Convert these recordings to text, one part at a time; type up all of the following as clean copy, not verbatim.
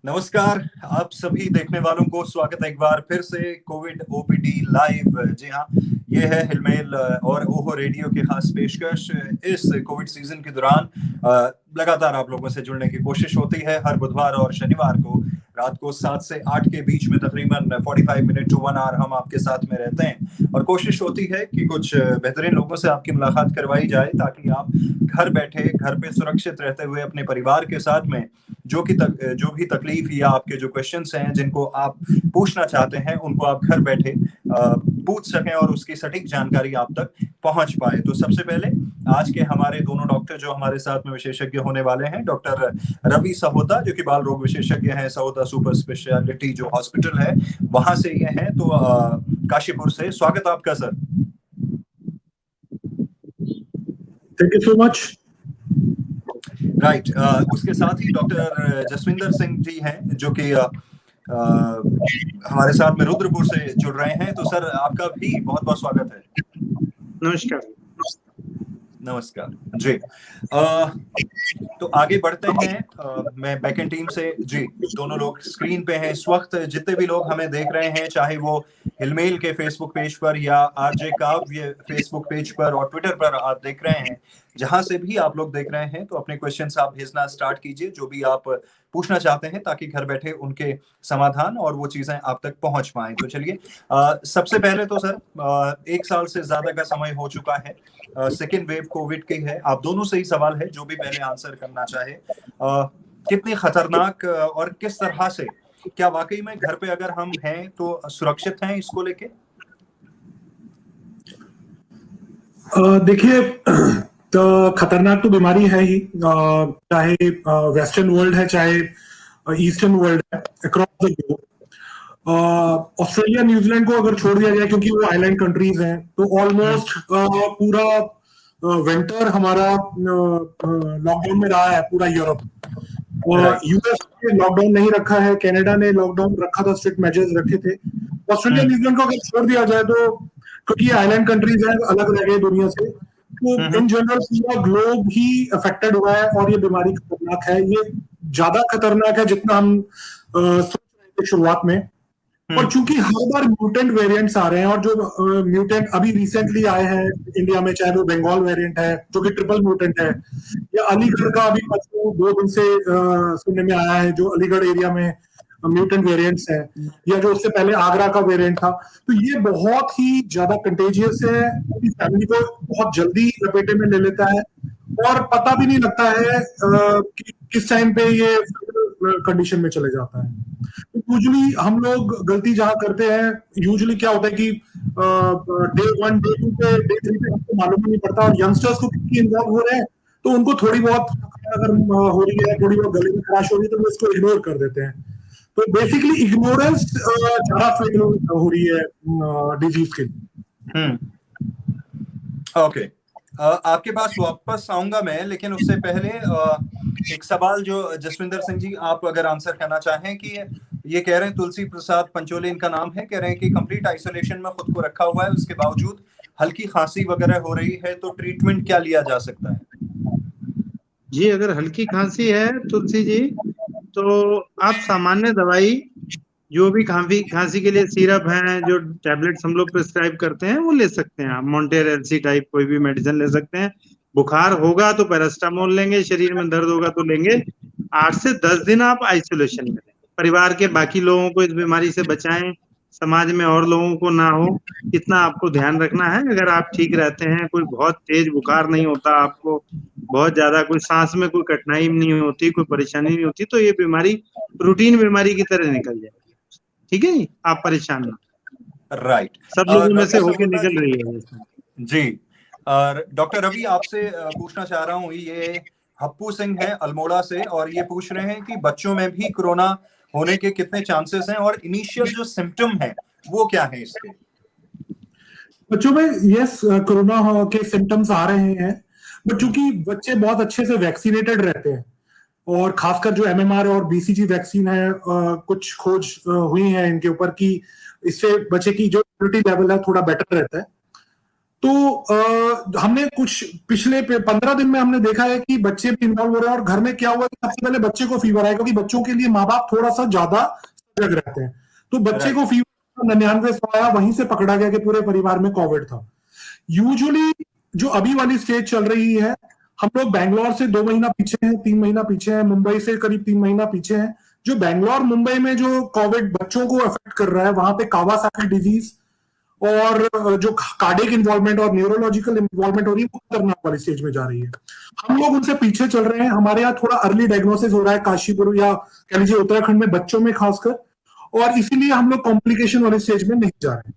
नमस्कार आप सभी देखने वालों को स्वागत है एक बार फिर से कोविड ओपीडी लाइव। जी हाँ, ये है हिलमेल और ओहो रेडियो की खास पेशकश। इस कोविड सीजन के दौरान लगातार आप लोगों से जुड़ने की कोशिश होती है। हर बुधवार और शनिवार को रात को 7 से 8 के बीच में तकरीबन 45 मिनट टू 1 आवर हम आपके साथ में रहते हैं और कोशिश होती है कि कुछ बेहतरीन लोगों से आपकी मुलाकात करवाई जाए ताकि आप घर बैठे घर पे सुरक्षित रहते हुए अपने परिवार के साथ में जो भी तकलीफ या आपके जो क्वेश्चंस हैं जिनको आप पूछना चाहते हैं उनको आप घर बैठे पूछ सकें और उसकी सटीक जानकारी आप तक पहुंच पाए। तो सबसे पहले आज के हमारे दोनों डॉक्टर जो हमारे साथ में विशेषज्ञ होने वाले हैं, डॉक्टर रवि सहोता जो कि बाल रोग विशेषज्ञ हैं, सहोता सुपर स्पेशलिटी जो हॉस्पिटल है वहां से ये हैं, तो काशीपुर से। स्वागत आपका sir. Thank you so much. Right. उसके साथ ही डॉक्टर जसविंदर सिंह जी हैं जो कि हमारे साथ में रुद्रपुर से जुड़ रहे हैं। तो सर आपका भी बहुत बहुत स्वागत है। नमस्कार। नमस्कार जी। तो आगे बढ़ते हैं। मैं बैकएंड टीम से जी, दोनों लोग स्क्रीन पे हैं इस वक्त। जितने भी लोग हमें देख रहे हैं, चाहे वो हिलमेल के फेसबुक पेज पर या आरजे काव्य फेसबुक पेज पर और ट्विटर पर आप देख रहे हैं, जहां से भी आप लोग देख रहे हैं, तो अपने क्वेश्चंस आप भेजना स्टार्ट कीजिए, जो भी आप पूछना चाहते हैं, ताकि घर बैठे उनके समाधान और वो चीजें आप तक पहुंच पाए। तो चलिए, सबसे पहले तो सर 1 साल से ज्यादा का समय हो चुका है, सेकेंड वेव कोविड की है। आप दोनों से ही सवाल है, जो भी पहले आंसर करना चाहे। कितनी खतरनाक और किस तरह से, क्या वाकई में घर पे अगर हम हैं तो सुरक्षित हैं इसको लेके? देखिए, तो खतरनाक तो बीमारी है ही, चाहे वेस्टर्न वर्ल्ड है चाहे ईस्टर्न वर्ल्ड है, across the globe. Australia New Zealand को अगर छोड़ दिया जाए क्योंकि वो आइलैंड कंट्रीज हैं, तो ऑलमोस्ट पूरा विंटर हमारा लॉकडाउन में रहा है, पूरा यूरोप। यूएस ने लॉकडाउन नहीं रखा है, कनाडा ने लॉकडाउन रखा था, स्ट्रिक्ट मेजर्स रखे थे। ऑस्ट्रेलिया न्यूजीलैंड को अगर छोड़ दिया जाए तो, क्योंकि ये आइलैंड कंट्रीज हैं, अलग रह गए दुनिया से, तो इन जनरल पूरा ग्लोब ही अफेक्टेड हुआ है और ये बीमारी खतरनाक है। ये ज्यादा खतरनाक है जितना हम सोच रहे थे शुरुआत में। और चूंकि हर बार म्यूटेंट वेरिएंट्स आ रहे हैं, और जो म्यूटेंट अभी रिसेंटली आए हैं इंडिया में, चाहे वो बंगाल वेरिएंट है जो कि ट्रिपल म्यूटेंट है, या अलीगढ़ का अभी 2 दिन से सुनने में आया है जो अलीगढ़ एरिया में म्यूटेंट वेरिएंट्स है, या जो उससे पहले आगरा का वेरिएंट था, तो ये बहुत ही ज्यादा कंटेजियस है, पूरी फैमिली को बहुत जल्दी लपेटे में ले लेता है और पता भी नहीं लगता है कि किस टाइम पे ये कंडीशन में चले जाता है। तो यूजुअली हम लोग गलती जहां करते हैं, यूजुअली क्या होता है कि डे 1 डे 2 पे डे 3 पे हमको मालूम नहीं पड़ता, और यंगस्टर्स को कितनी इन्वॉल्व हो रहे हैं, तो उनको थोड़ी बहुत अगर हो रही है, थोड़ी बहुत गले में खराश हो रही है, तो वो इसको इग्नोर कर देते हैं। तो बेसिकली इग्नोरेंस ज्यादा फेल हो रही है डिजीज के लिए। ओके, आपके पास वापस आऊंगा मैं, लेकिन उससे पहले एक सवाल जो जसविंदर सिंह जी आप अगर आंसर करना चाहें कि ये कह रहे हैं तुलसी प्रसाद पंचोले इनका नाम है, कह रहे हैं कि कंप्लीट आइसोलेशन में खुद को रखा हुआ है, उसके बावजूद हल्की खांसी वगैरह हो रही है, तो ट्रीटमेंट क्या लिया जा सकता है? जी, अगर हल्की खांसी है तुलसी जी, तो आप सामान्य दवाई, जो भी खांसी के लिए सिरप है, जो टैबलेट्स हम लोग प्रिस्क्राइब करते हैं, वो ले सकते हैं। आप मॉन्टेर एलसी टाइप कोई भी मेडिसिन ले सकते हैं। बुखार होगा तो पैरास्टामोल लेंगे, शरीर में दर्द होगा तो लेंगे। 8 से 10 दिन आप आइसोलेशन में रहें, परिवार के बाकी लोगों को इस बीमारी से बचाएं, समाज में और लोगों को ना हो, इतना आपको ध्यान रखना है। अगर आप ठीक रहते हैं, कोई बहुत तेज बुखार नहीं होता आपको, बहुत ज्यादा कोई सांस में कोई कठिनाई नहीं होती, कोई परेशानी नहीं होती, तो ये बीमारी रूटीन बीमारी की तरह निकल जाएगी। ठीक है, आप परेशान ना। राइट, सब लोगों में से होके निकल रही है जी। और डॉक्टर रवि आपसे पूछना चाह रहा हूँ, ये हप्पू सिंह है अल्मोड़ा से, और ये पूछ रहे हैं कि बच्चों में भी कोरोना होने के कितने चांसेस हैं और इनिशियल जो सिम्टम है वो क्या है इसके? बच्चों में यस, कोरोना के सिम्टम्स आ रहे हैं, बट चूंकि बच्चे बहुत अच्छे से वैक्सीनेटेड रहते हैं, और खासकर जो एमएमआर और बीसीजी वैक्सीन है, कुछ खोज हुई है इनके ऊपर कि इससे बच्चे की जो इम्यूनिटी लेवल है थोड़ा बेटर रहता है। तो हमने कुछ पिछले 15 दिन में हमने देखा है कि बच्चे भी इन्वॉल्व हो रहे हैं, और घर में क्या हुआ कि सबसे पहले बच्चे को फीवर आया, क्योंकि बच्चों के लिए माँ बाप थोड़ा सा ज्यादा सजग रहते हैं। तो बच्चे को फीवर 99 आया, वहीं से पकड़ा गया कि पूरे परिवार में कोविड था। यूजुअली जो अभी वाली स्टेज चल रही है, हम लोग बैंगलोर से 2 महीना पीछे हैं, 3 महीना पीछे हैं, मुंबई से करीब 3 महीना पीछे हैं। जो बैंगलोर मुंबई में जो कोविड बच्चों को अफेक्ट कर रहा है, वहां पे कावासाकी डिजीज और जो कार्डियक इन्वॉल्वमेंट और न्यूरोलॉजिकल इन्वॉल्वमेंट हो रही है, वो खतरनाक वाली स्टेज में जा रही है। हम लोग उनसे पीछे चल रहे हैं। हमारे यहाँ थोड़ा अर्ली डायग्नोसिस हो रहा है काशीपुर या कह लीजिए उत्तराखंड में बच्चों में खासकर, और इसीलिए हम लोग कॉम्प्लिकेशन वाले स्टेज में नहीं जा रहे।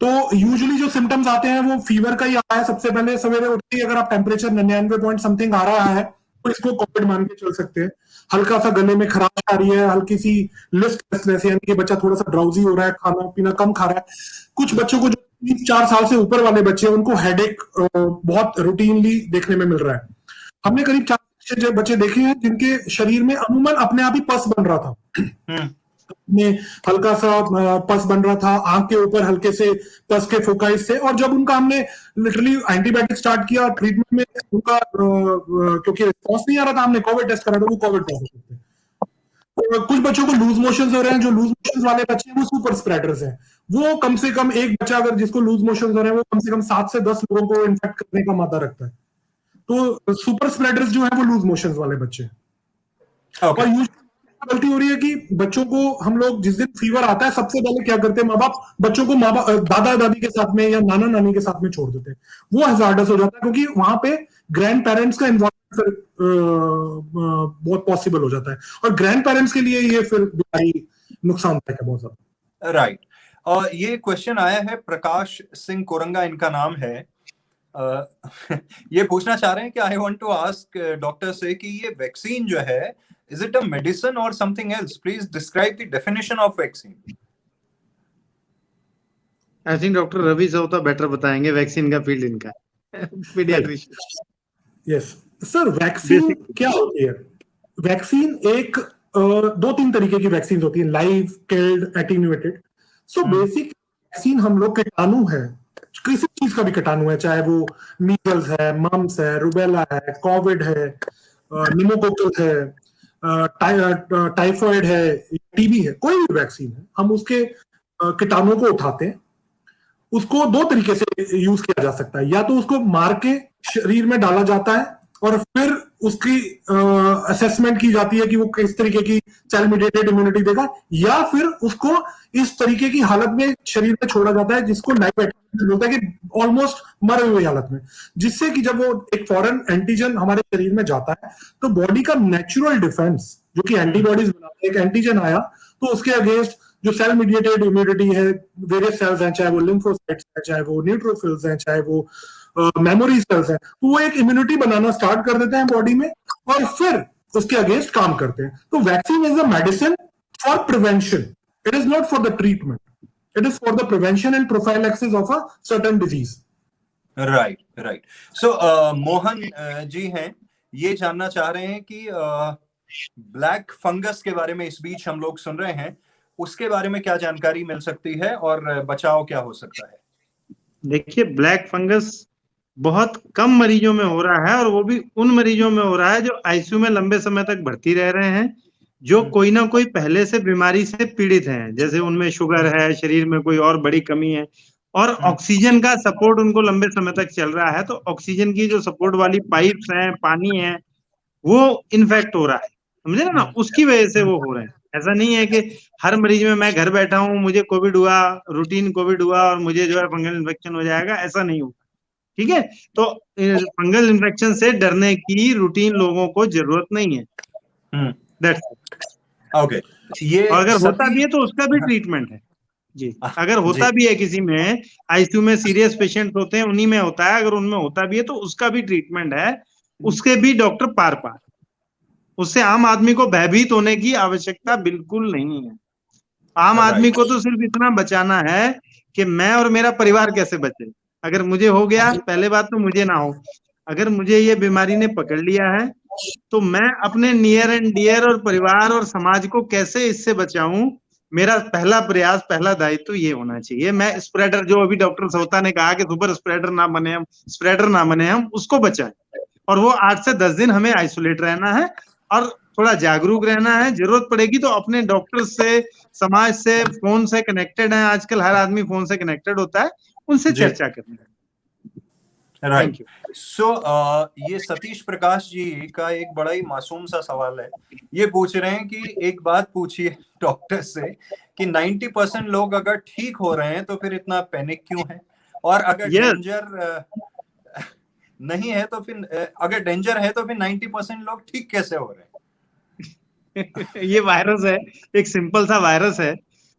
तो यूजुअली जो सिम्टम्स आते हैं वो फीवर का ही आता है। सबसे पहले सवेरे उठते ही अगर आप टेम्परेचर 99 पॉइंट समथिंग आ रहा है तो इसको कोविड मान के चल सकते हैं। हल्का सा गले में खराश आ रही है, हल्की सी लिस्टलेसनेस, यानी कि बच्चा थोड़ा सा ड्राउजी हो रहा है, खाना पीना कम खा रहा है। कुछ बच्चों को जो 3-4 साल से ऊपर वाले बच्चे हैं उनको हेडेक बहुत रूटीनली देखने में मिल रहा है। हमने करीब 4 बच्चे देखे हैं जिनके शरीर में अमूमन अपने आप ही पस बन रहा था, में हल्का सा पस बन रहा था, आंख के ऊपर हल्के से पस के फोकाई से। और जब उनका हमने लिटरली एंटीबायोटिक स्टार्ट किया ट्रीटमेंट में, उनका क्योंकि रिस्पॉन्स नहीं आ रहा था, हमने कोविड टेस्ट करा था, वो कोविड पॉजिटिव थे। तो कुछ बच्चों को लूज मोशंस हो रहे हैं। जो लूज मोशंस वाले बच्चे हैं वो सुपर स्प्रेडर्स हैं। वो कम से कम एक बच्चा अगर जिसको लूज मोशंस हो रहे हैं, वो कम से कम 7 से 10 लोगों को इन्फेक्ट करने का मादा रखता है। तो सुपर स्प्रेडर्स जो है वो लूज मोशंस वाले बच्चे। और गलती हो रही है कि बच्चों को हम लोग जिस दिन फीवर आता है सबसे पहले क्या करते हैं, माँ बाप बच्चों को दादा दादी के साथ में या नाना नानी के साथ में छोड़ देते हैं। वो हजार्डस हो जाता है, क्योंकि वहां पे ग्रैंड पेरेंट्स का इन्वॉल्वमेंट बहुत पॉसिबल हो जाता है, और ग्रैंड पेरेंट्स के लिए ये फिर बीमारी नुकसानदायक है बहुत ज्यादा। राइट। और ये क्वेश्चन आया है, प्रकाश सिंह कोरंगा इनका नाम है। ये पूछना चाह रहे हैं कि I want to ask doctor से कि ये वैक्सीन जो है, is it a medicine or something else? Please describe the definition of vaccine. I think doctor Ravi Sauta better बताएंगे, वैक्सीन का फील्ड इनका पीडियाट्रिशियन। यस सर, वैक्सीन क्या होती है? वैक्सीन एक 2-3 तरीके की वैक्सीन होती है, live, killed, attenuated. So basic vaccine हम लोग कीटाणु है, किसी चीज का भी कीटाणु है, चाहे वो मीजल्स है, मम्स है, रुबेला है, कोविड है, निमोकोकल है, टाइफॉइड है, टीबी है, कोई भी वैक्सीन है, हम उसके कीटाणुओं को उठाते हैं। उसको 2 तरीके से यूज किया जा सकता है। या तो उसको मार के शरीर में डाला जाता है और फिर उसकी असेसमेंट की जाती है कि वो किस तरीके की सेल मीडिएटेड इम्यूनिटी देगा, या फिर उसको इस तरीके की हालत में शरीर में छोड़ा जाता है जिसको लाइव एटेन्यूएशन बोलता है, कि ऑलमोस्ट मरे हुए हालत में, जिससे कि जब वो एक फॉरेन एंटीजन हमारे शरीर में जाता है तो बॉडी का नेचुरल डिफेंस जो कि एंटीबॉडीज बनाता है, एक एंटीजन आया तो उसके अगेंस्ट जो सेल मीडिएटेड इम्यूनिटी है, वेरियस सेल्स हैं, चाहे वो लिम्फोसाइट्स हैं, चाहे वो न्यूट्रोफिल्स हैं, चाहे वो मेमोरी सेल्स हैं, तो वो एक इम्यूनिटी बनाना स्टार्ट कर देते हैं बॉडी में और फिर उसके अगेंस्ट काम करते हैं। तो vaccine is a medicine for prevention, it is not for the treatment, it is for the prevention and prophylaxis of a certain disease. Right. So Mohan ji हैं, ये जानना चाह रहे हैं कि ब्लैक फंगस के बारे में इस बीच हम लोग सुन रहे हैं, उसके बारे में क्या जानकारी मिल सकती है और बचाव क्या हो सकता है? देखिए, ब्लैक फंगस बहुत कम मरीजों में हो रहा है, और वो भी उन मरीजों में हो रहा है जो आईसीयू में लंबे समय तक भर्ती रह रहे हैं, जो कोई ना कोई पहले से बीमारी से पीड़ित हैं, जैसे उनमें शुगर है, शरीर में कोई और बड़ी कमी है, और ऑक्सीजन का सपोर्ट उनको लंबे समय तक चल रहा है, तो ऑक्सीजन की जो सपोर्ट वाली पाइप्स हैं, पानी है, वो इन्फेक्ट हो रहा है, समझे ना, उसकी वजह से वो हो रहे हैं। ऐसा नहीं है कि हर मरीज में मैं घर बैठा हूँ, मुझे कोविड हुआ, रूटीन कोविड हुआ और मुझे जो है फंगल इन्फेक्शन हो जाएगा, ऐसा नहीं होगा। ठीक है, तो फंगल इन्फेक्शन से डरने की रूटीन लोगों को जरूरत नहीं है। ओके, ये अगर होता भी है तो उसका भी ट्रीटमेंट है जी। अगर होता भी है किसी में, आईसीयू में सीरियस पेशेंट होते हैं, उन्हीं में होता है, अगर उनमें होता भी है तो उसका भी ट्रीटमेंट है, उसके भी डॉक्टर पार। उससे आम आदमी को भयभीत होने की आवश्यकता बिल्कुल नहीं है। आम आदमी को तो सिर्फ इतना बचाना है कि मैं और मेरा परिवार कैसे बचे। अगर मुझे हो गया, पहले बात तो मुझे ना हो, अगर मुझे ये बीमारी ने पकड़ लिया है तो मैं अपने नियर एंड डियर और परिवार और समाज को कैसे इससे बचाऊं, मेरा पहला प्रयास, पहला दायित्व ये होना चाहिए। मैं स्प्रेडर, जो अभी डॉक्टर सोता ने कहा कि सुपर स्प्रेडर ना बने हम, स्प्रेडर ना बने हम, उसको बचाएं। और वो 8 से 10 दिन हमें आइसोलेट रहना है और थोड़ा जागरूक रहना है। जरूरत पड़ेगी तो अपने डॉक्टर से, समाज से, फोन से कनेक्टेड है, आजकल हर आदमी फोन से कनेक्टेड होता है, उनसे चर्चा करनी है। राइट। सो ये सतीश प्रकाश जी का एक बड़ा ही मासूम सा सवाल है। ये पूछ रहे हैं कि एक बात पूछिए डॉक्टर से कि 90% लोग अगर ठीक हो रहे हैं तो फिर इतना पैनिक क्यों है, और अगर डेंजर नहीं है तो फिर, अगर डेंजर है तो फिर 90% लोग ठीक कैसे हो रहे हैं? ये वायरस है, एक सिंपल सा वायरस है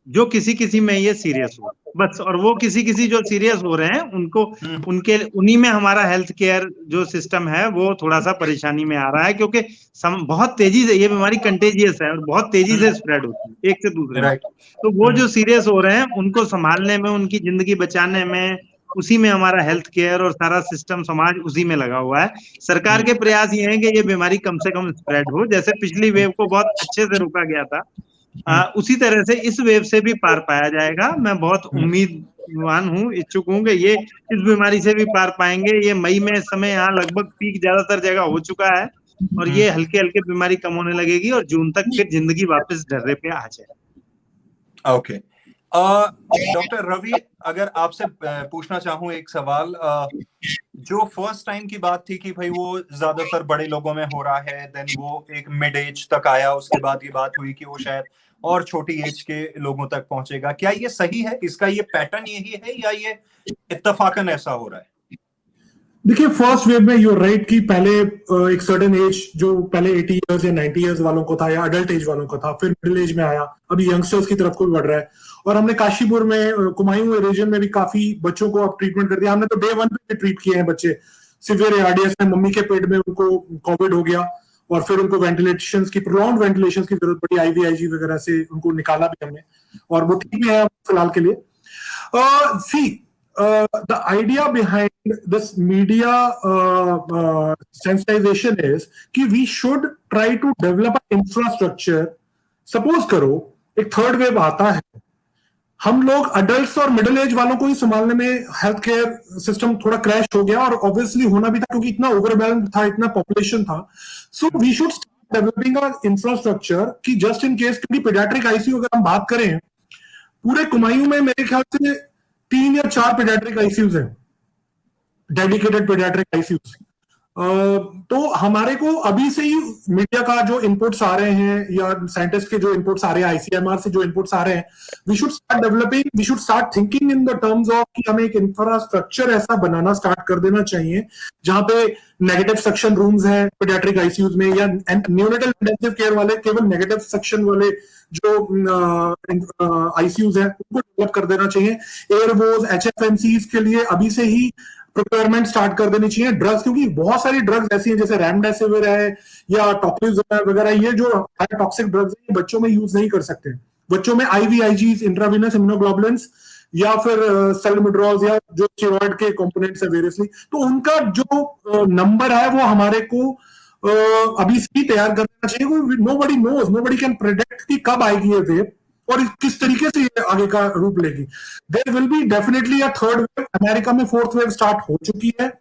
जो किसी किसी में ये सीरियस हो बस, और वो किसी किसी जो सीरियस हो रहे हैं उनको, उनके उन्हीं में हमारा हेल्थ केयर जो सिस्टम है वो थोड़ा सा परेशानी में आ रहा है, क्योंकि बहुत तेजी से ये बीमारी कंटेजियस है और बहुत तेजी से स्प्रेड होती है एक से दूसरे में। तो वो जो सीरियस हो रहे हैं उनको संभालने में, उनकी जिंदगी बचाने में, उसी में हमारा हेल्थ केयर और सारा सिस्टम, समाज उसी में लगा हुआ है। सरकार के प्रयास ये हैं कि ये बीमारी कम से कम स्प्रेड हो। जैसे पिछली वेव को बहुत अच्छे से रोका गया था, उसी तरह से इस वेव से भी पार पाया जाएगा। मैं बहुत उम्मीदवान हूँ, इच्छुक हूँ कि ये इस बीमारी से भी पार पाएंगे। ये मई में इस समय यहाँ लगभग पीक ज्यादातर जगह हो चुका है और ये हल्के हल्के बीमारी कम होने लगेगी और जून तक फिर जिंदगी वापस ढर्रे पे आ जाए। ओके। डॉक्टर रवि, अगर आपसे पूछना चाहूँ एक सवाल, जो फर्स्ट टाइम की बात थी कि भाई वो ज्यादातर बड़े लोगों में हो रहा है, देन वो एक मिड एज तक आया, उसके बाद ये बात हुई कि वो शायद और छोटी एज के लोगों तक पहुंचेगा, क्या ये सही है? इसका ये पैटर्न यही है या ये इत्तफाकन ऐसा हो रहा है? देखिए, फर्स्ट वेव में यूर राइट कि पहले एक सर्टेन एज, जो पहले 80 इयर्स या 90 इयर्स वालों को था या अडल्ट एज वालों को था, फिर मिडिल एज में आया, अभी यंगस्टर्स की तरफ को भी बढ़ रहा है। और हमने काशीपुर में, कुमायूं रीजन में भी काफी बच्चों को अब ट्रीटमेंट कर दिया। हमने तो डे 1 पे ट्रीट किए हैं बच्चे सिवियर ARDS में। मम्मी के पेट में उनको कोविड हो गया और फिर उनको वेंटिलेशन की, प्रोलॉन्ग वेंटिलेशन की जरूरत पड़ी, IVIG वगैरह से उनको निकाला भी हमने, और वो ठीक भी है फिलहाल के लिए। The idea behind this media sensitization is कि we should try to develop an infrastructure. Suppose करो एक थर्ड वेव आता है, हम लोग अडल्ट्स और मिडिल एज वालों को ही संभालने में हेल्थ केयर सिस्टम थोड़ा क्रैश हो गया, और ऑब्वियसली होना भी था क्योंकि इतना ओवरवेल्म था, इतना पॉपुलेशन था। So we should start developing a infrastructure कि जस्ट इन केस, क्योंकि पीडियाट्रिक आईसीयू अगर हम बात करें, पूरे कुमायूं में मेरे ख्याल से 3 या 4 पीडियाट्रिक आईसीयूज हैं, डेडिकेटेड पीडियाट्रिक आईसीयूज। तो हमारे को अभी से ही मीडिया का जो इनपुट्स आ रहे हैं या साइंटिस्ट के जो इनपुट्स आ रहे हैं, ICMR से जो इनपुट्स आ रहे हैं, we should start developing, we should start thinking in the terms of कि हमें एक इंफ्रास्ट्रक्चर ऐसा बनाना स्टार्ट कर देना चाहिए जहां पे नेगेटिव सक्शन रूम्स हैं पीडियाट्रिक आईसीयूज में, या न्यूनेटल इंटेंसिव केयर वाले केवल नेगेटिव सक्शन वाले जो आईसीयूज हैं उनको डेवलप कर देना चाहिए। एयरवोज, HFMCs के लिए अभी से ही प्रोक्योरमेंट स्टार्ट कर देनी चाहिए। ड्रग्स, क्योंकि बहुत सारी ड्रग्स ऐसी हैं जैसे रेमडेसिविर है या टॉक्लिफ्लुजान वगैरह, ये जो हाई टॉक्सिक ड्रग्स हैं बच्चों में यूज नहीं कर सकते। बच्चों में IVIGs, इंट्रावेनस इम्यूनोग्लोबुलिन्स, या फिर सल्मिड्रॉल्स या जो स्टेरॉइड के कंपोनेंट्स है वेरियसली, तो उनका जो नंबर है वो हमारे को अभी से ही तैयार कर देना चाहिए। Nobody knows, nobody can predict कि कब आएगी ये वेव और किस तरीके से ये आगे का रूप लेगी। There will be definitely a third wave. America में फोर्थ वेव स्टार्ट हो चुकी है,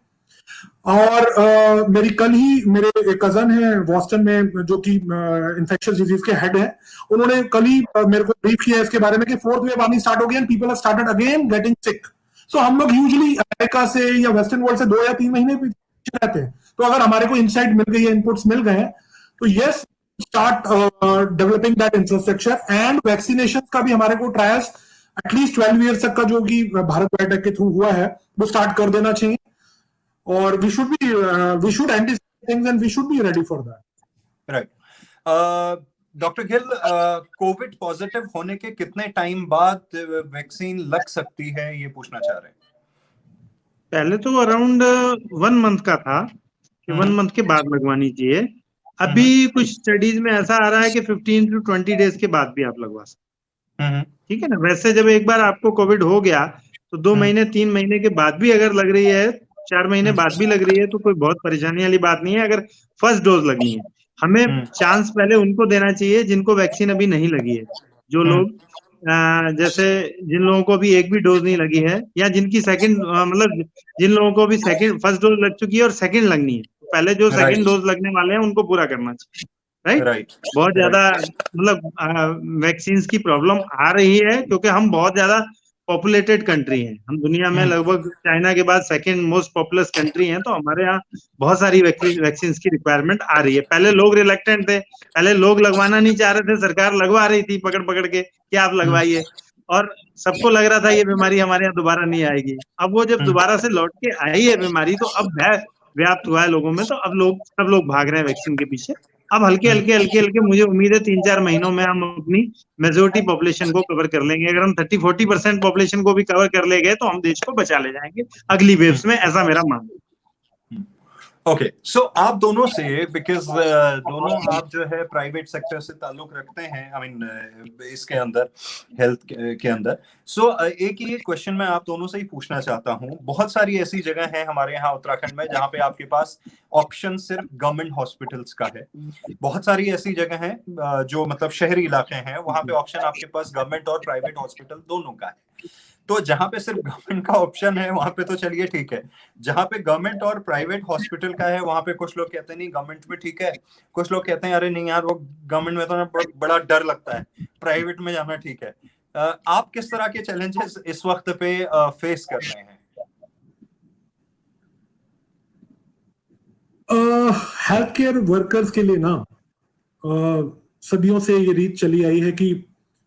और मेरी कल ही मेरे एक कजन है बॉस्टन में जो कि इन्फेक्शियस डिजीज के हेड है, उन्होंने कल ही मेरे को ब्रीफ किया इसके बारे में कि फोर्थ वेव आनी स्टार्ट हो गई and people have started again getting sick. So हम लोग यूजुअली अमेरिका से या वेस्टर्न वर्ल्ड से 2 या 3 महीने पीछे रहते हैं। तो अगर हमारे को इनसाइट मिल गई है, इनपुट्स मिल गए हैं, तो yes, start developing that infrastructure, and vaccination का भी हमारे को ट्रायल्स एटलीस्ट 12 ईयर्स तक का जो कि भारत बायोटेक के थ्रू हुआ है वो स्टार्ट कर देना चाहिए। और we should anticipate things and we should be ready for that. Right. Doctor Gill, Covid positive होने के कितने टाइम बाद वैक्सीन लग सकती है, ये पूछना चाह रहे हैं। पहले तो अराउंड 1 मंथ का था कि 1 मंथ के बाद लगवानी चाहिए। अभी कुछ स्टडीज में ऐसा आ रहा है कि 15 to 20 डेज के बाद भी आप लगवा सकते, ठीक है ना। वैसे जब एक बार आपको कोविड हो गया तो 2 महीने 3 महीने के बाद भी अगर लग रही है, 4 महीने बाद भी लग रही है, तो कोई बहुत परेशानी वाली बात नहीं है। अगर फर्स्ट डोज लगनी है, हमें चांस पहले उनको देना चाहिए जिनको वैक्सीन अभी नहीं लगी है। जो लोग जैसे जिन लोगों को भी एक भी डोज नहीं लगी है, या जिनकी सेकंड मतलब जिन लोगों को भी फर्स्ट डोज लग चुकी है और सेकंड लगनी है, तो पहले जो Right. सेकंड डोज लगने वाले हैं उनको पूरा करना चाहिए, राइट। राइट। बहुत ज्यादा मतलब वैक्सीन की प्रॉब्लम आ रही है, क्योंकि हम बहुत ज्यादा पॉपुलेटेड कंट्री हैं। हम दुनिया में लगभग चाइना के बाद सेकंड मोस्ट पॉपुलस कंट्री हैं, तो हमारे यहाँ बहुत सारी वैक्सीन की रिक्वायरमेंट आ रही है। पहले लोग रिलेक्टेंट थे, पहले लोग लगवाना नहीं चाह रहे थे, सरकार लगवा रही थी पकड़ पकड़ के कि आप लगवाइए, और सबको लग रहा था ये बीमारी हमारे यहाँ दोबारा नहीं आएगी। अब वो जब दोबारा से लौट के आई है बीमारी, तो अब भय व्याप्त हुआ है लोगों में, तो अब सब लोग भाग रहे हैं वैक्सीन के पीछे। अब हल्के हल्के मुझे उम्मीद है 3-4 महीनों में हम अपनी मेजोरिटी पॉपुलेशन को कवर कर लेंगे। अगर हम 30-40% पॉपुलेशन को भी कवर कर ले गए तो हम देश को बचा ले जाएंगे अगली वेव्स में, ऐसा मेरा मानना है। ओके, सो आप दोनों से, बिकॉज दोनों आप जो है प्राइवेट सेक्टर से ताल्लुक रखते हैं, आई मीन इसके अंदर, हेल्थ के अंदर, सो एक ही क्वेश्चन मैं आप दोनों से ही पूछना चाहता हूं। बहुत सारी ऐसी जगह है हमारे यहाँ उत्तराखंड में जहाँ पे आपके पास ऑप्शन सिर्फ गवर्नमेंट हॉस्पिटल्स का है। बहुत सारी ऐसी जगह है जो मतलब शहरी इलाके हैं, वहां पे ऑप्शन आपके पास गवर्नमेंट और प्राइवेट हॉस्पिटल दोनों का है। तो जहां पे सिर्फ गवर्नमेंट का ऑप्शन है वहां पे तो चलिए ठीक है, जहां पे गवर्नमेंट और प्राइवेट हॉस्पिटल का है वहां पे कुछ लोग कहते हैं नहीं गवर्नमेंट में ठीक है, कुछ लोग कहते हैं अरे नहीं यार वो गवर्नमेंट में तो ना बड़ा डर लगता है, प्राइवेट में जाना ठीक है। आप किस तरह के चैलेंजेस इस वक्त पे फेस कर रहे हैं? हेल्थ केयर वर्कर्स के लिए ना सदियों से ये रीत चली आई है कि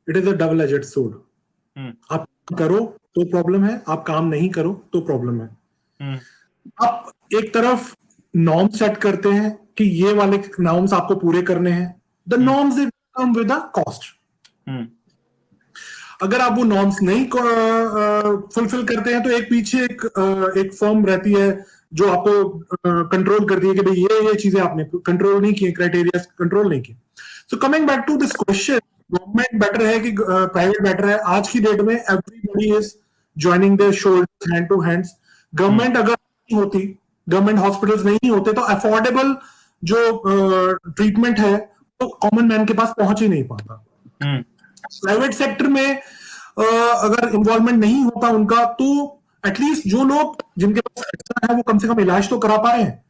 it is a double aged sword. आप करो तो प्रॉब्लम है, आप काम नहीं करो तो प्रॉब्लम है। आप एक तरफ नॉर्म सेट करते हैं कि ये वाले नॉर्म्स आपको पूरे करने हैं, the norms come with a cost. अगर आप वो नॉर्म्स नहीं फुलफिल करते हैं तो एक पीछे एक फर्म रहती है जो आपको कंट्रोल करती है कि भाई ये चीजें आपने कंट्रोल नहीं किए, क्राइटेरिया कंट्रोल नहीं किए। So coming back to this question, government better है कि प्राइवेट बेटर है? आज की डेट में everybody is joining their shoulders hand to hands. Government अगर नहीं होती, गवर्नमेंट हॉस्पिटल्स नहीं होते तो अफोर्डेबल जो ट्रीटमेंट है तो कॉमन मैन के पास पहुंच ही नहीं पाता। प्राइवेट सेक्टर में अगर इन्वॉल्वमेंट नहीं होता उनका तो एटलीस्ट जो लोग जिनके पास पैसा है वो कम से कम इलाज तो करा पाए हैं,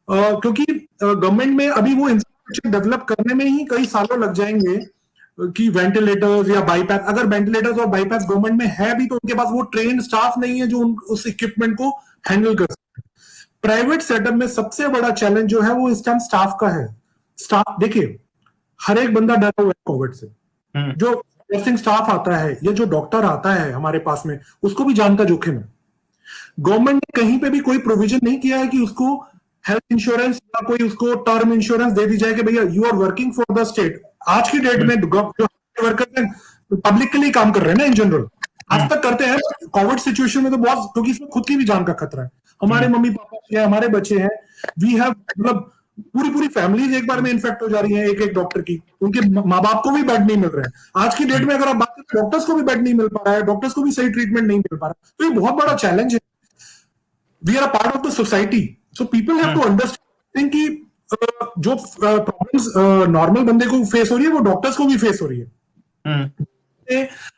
क्योंकि गवर्नमेंट में अभी वो इंफ्रास्ट्रक्चर डेवलप करने में ही कई सालों लग जाएंगे कि वेंटिलेटर्स या बाईपैस, अगर वेंटिलेटर्स और बाईपैस गवर्नमेंट में है भी तो उनके पास वो ट्रेन स्टाफ नहीं है जो उस इक्विपमेंट को हैंडल कर सके। प्राइवेट सेटअप में सबसे बड़ा चैलेंज जो है वो इस टाइम स्टाफ का है। स्टाफ देखिए, हर एक बंदा डरा हुआ है कोविड से। जो नर्सिंग स्टाफ आता है या जो डॉक्टर आता है हमारे पास में, उसको भी जान का जोखिम है। गवर्नमेंट ने कहीं पे भी कोई प्रोविजन नहीं किया है कि उसको हेल्थ इंश्योरेंस या कोई उसको टर्म इंश्योरेंस दे दी जाए कि भैया you are working for the state. आज की डेट में जो वर्कर हैं पब्लिक के लिए काम कर रहे हैं ना, इन जनरल आज तक करते हैं, कोविड सिचुएशन में तो बहुत, क्योंकि इसमें खुद की भी जान का खतरा है, हमारे मम्मी पापा है, हमारे बच्चे हैं, वी हैव मतलब पूरी फैमिलीज एक बार में इन्फेक्ट हो जा रही है एक डॉक्टर की, उनके माँ बाप को भी बेड नहीं मिल रहा है। आज की डेट में अगर आप बात करें, डॉक्टर्स को भी बेड नहीं मिल पा रहा है, डॉक्टर्स को भी सही ट्रीटमेंट नहीं मिल पा रहा, तो ये बहुत बड़ा चैलेंज है। We are a part of the society, so people have to understand कि जो प्रॉब्लम्स नॉर्मल बंदे को फेस हो रही है वो डॉक्टर्स को भी फेस हो रही है।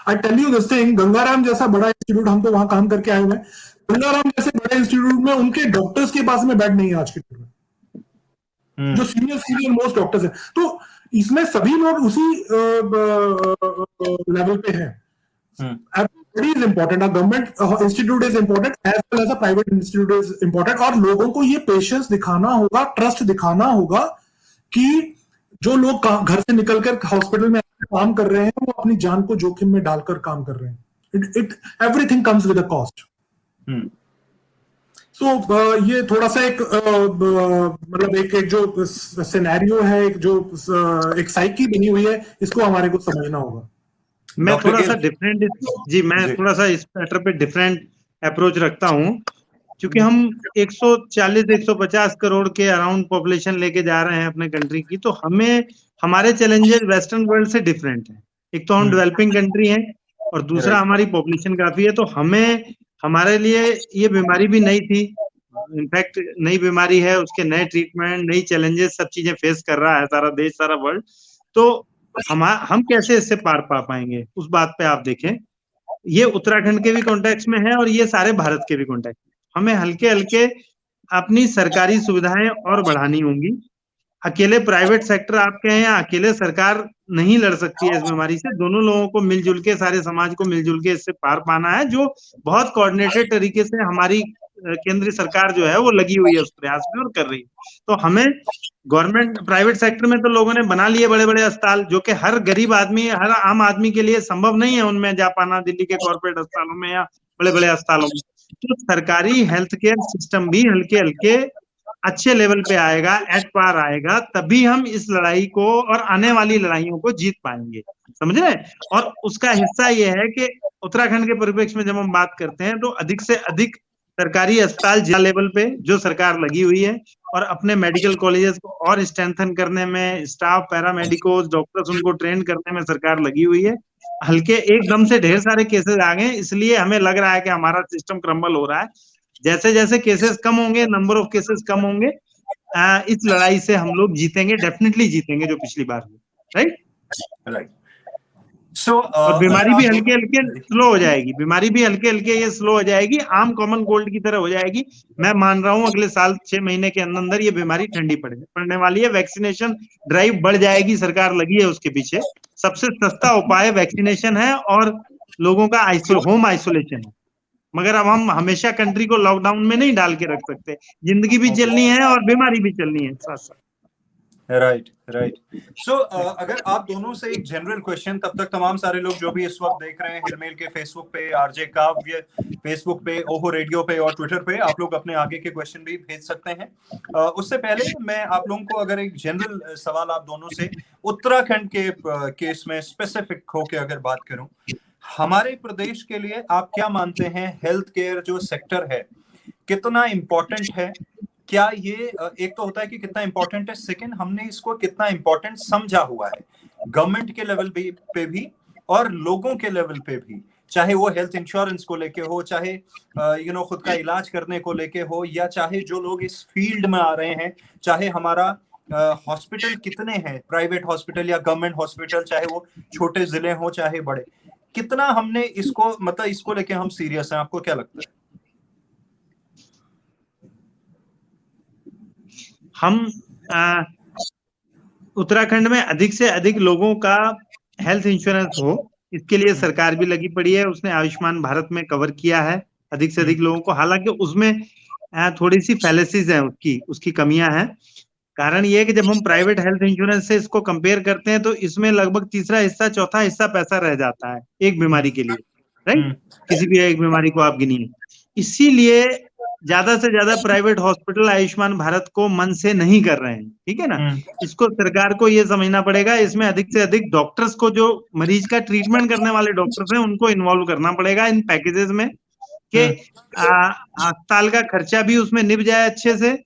I tell you this thing, Gangaram जैसा बड़ा इंस्टीट्यूट, हम तो वहां काम करके आए हुए हैं, गंगाराम जैसे बड़े इंस्टीट्यूट में उनके डॉक्टर्स के पास में बेड नहीं है आज के डेट में, जो सीनियर मोस्ट डॉक्टर्स हैं। तो इसमें सभी लोग उसी लेवल पे हैं। Everybody is important, a government institute is important as well as a private institute is important, और लोगों को ये पेशेंस दिखाना होगा, ट्रस्ट दिखाना होगा कि जो लोग घर से निकलकर हॉस्पिटल में काम कर रहे हैं वो अपनी जान को जोखिम में डालकर काम कर रहे हैं। Everything comes with a cost. तो ये थोड़ा सा एक मतलब एक जो सिनेरियो है, एक जो एक साइकी बनी हुई है, इसको हमारे को समझना होगा। मैं थोड़ा सा डिफरेंट थोड़ा सा इस मैटर पे डिफरेंट अप्रोच रखता हूँ, क्योंकि हम 140-150 करोड़ के अराउंड पॉपुलेशन लेके जा रहे हैं अपने कंट्री की, तो हमें हमारे चैलेंजेस वेस्टर्न वर्ल्ड से डिफरेंट है। एक तो हम डेवलपिंग कंट्री हैं और दूसरा हमारी पॉपुलेशन काफी है, तो हमारे लिए ये बीमारी भी नई थी, इनफैक्ट नई बीमारी है, उसके नए ट्रीटमेंट, नई चैलेंजेस, सब चीजें फेस कर रहा है सारा देश, सारा वर्ल्ड। तो हम कैसे इससे पार पा पाएंगे, उस बात पे आप देखें। ये उत्तराखंड के भी कॉन्टेक्स्ट में है और ये सारे भारत के भी कॉन्टेक्स्ट। हमें हल्के हल्के अपनी सरकारी सुविधाएं और बढ़ानी होंगी। अकेले प्राइवेट सेक्टर आप कहें या अकेले सरकार नहीं लड़ सकती है इस बीमारी से। दोनों लोगों को मिलजुल के, सारे समाज को मिलजुल के इससे पार पाना है, जो बहुत कोऑर्डिनेटेड तरीके से हमारी केंद्रीय सरकार जो है वो लगी हुई है उस प्रयास में और कर रही है। तो हमें गवर्नमेंट, प्राइवेट सेक्टर में तो लोगों ने बना लिए बड़े बड़े अस्पताल, जो कि हर गरीब आदमी, हर आम आदमी के लिए संभव नहीं है उनमें जा पाना, दिल्ली के कॉर्पोरेट अस्पतालों में या बड़े बड़े अस्पतालों में। तो सरकारी हेल्थ केयर सिस्टम भी हल्के हल्के अच्छे लेवल पे आएगा, एट पार आएगा, तभी हम इस लड़ाई को और आने वाली लड़ाइयों को जीत पाएंगे, समझ रहे? और उसका हिस्सा ये है कि उत्तराखंड के परिप्रेक्ष्य में जब हम बात करते हैं तो अधिक से अधिक सरकारी अस्पताल जिला लेवल पे जो सरकार लगी हुई है, और अपने मेडिकल कॉलेजेस को और स्ट्रेंथन करने में, स्टाफ, पैरामेडिकोस, डॉक्टर्स, उनको ट्रेन करने में सरकार लगी हुई है। हल्के एकदम से ढेर सारे केसेस आ गए, इसलिए हमें लग रहा है कि हमारा सिस्टम क्रम्बल हो रहा है। जैसे जैसे केसेस कम होंगे, नंबर ऑफ केसेस कम होंगे, इस लड़ाई से हम लोग जीतेंगे, डेफिनेटली जीतेंगे, जो पिछली बार हुई, राइट? राइट। सो और बीमारी भी हल्के हल्के स्लो हो जाएगी, बीमारी भी हल्के हल्के ये स्लो हो जाएगी, आम कॉमन कोल्ड की तरह हो जाएगी। मैं मान रहा हूँ अगले साल 6 महीने के अंदर ये बीमारी ठंडी पड़ने वाली है। वैक्सीनेशन ड्राइव बढ़ जाएगी, सरकार लगी है उसके पीछे। सबसे सस्ता उपाय वैक्सीनेशन है और लोगों का होम आइसोलेशन है। मगर अब हम हमेशा कंट्री को लॉकडाउन में नहीं डाल के रख सकते, जिंदगी भी चलनी है और बीमारी भी चलनी है साथ साथ। Right right. सो अगर आप दोनों से एक जनरल क्वेश्चन, तब तक तमाम सारे लोग जो भी इस वक्त देख रहे हैं हिलमेल के फेसबुक पे, आरजे काव्य फेसबुक पे, ओहो रेडियो पे और ट्विटर पे, आप लोग अपने आगे के क्वेश्चन भी भेज सकते हैं। उससे पहले मैं आप लोगों को अगर एक जनरल सवाल आप दोनों से उत्तराखंड के केस में स्पेसिफिक होके अगर बात करूं, हमारे प्रदेश के लिए आप क्या मानते हैं हेल्थ केयर जो सेक्टर है कितना इम्पोर्टेंट है? क्या ये एक तो होता है कि कितना इम्पोर्टेंट है, सेकंड हमने इसको कितना इम्पोर्टेंट समझा हुआ है गवर्नमेंट के लेवल पे भी और लोगों के लेवल पे भी, चाहे वो हेल्थ इंश्योरेंस को लेके हो, चाहे खुद का इलाज करने को लेके हो, या चाहे जो लोग इस फील्ड में आ रहे हैं, चाहे हमारा हॉस्पिटल कितने हैं, प्राइवेट हॉस्पिटल या गवर्नमेंट हॉस्पिटल, चाहे वो छोटे जिले हो चाहे बड़े, कितना हमने इसको मतलब इसको लेके हम सीरियस हैं? आपको क्या लगता है? हम उत्तराखंड में अधिक से अधिक लोगों का हेल्थ इंश्योरेंस हो, इसके लिए सरकार भी लगी पड़ी है। उसने आयुष्मान भारत में कवर किया है अधिक से अधिक लोगों को। हालांकि उसमें थोड़ी सी फैलेसीज हैं, उसकी कमियां हैं। कारण ये है कि जब हम प्राइवेट हेल्थ इंश्योरेंस से इसको कंपेयर करते हैं तो इसमें लगभग तीसरा हिस्सा, चौथा हिस्सा पैसा रह जाता है एक बीमारी के लिए, राइट? किसी भी एक बीमारी को आप गिनिए। इसीलिए ज्यादा से ज्यादा प्राइवेट हॉस्पिटल आयुष्मान भारत को मन से नहीं कर रहे हैं, ठीक है ना? इसको सरकार को ये समझना पड़ेगा, इसमें अधिक से अधिक डॉक्टर्स को, जो मरीज का ट्रीटमेंट करने वाले डॉक्टर्स हैं, उनको इन्वॉल्व करना पड़ेगा इन पैकेजेस में, कि अस्पताल का खर्चा भी उसमें निभ जाए अच्छे से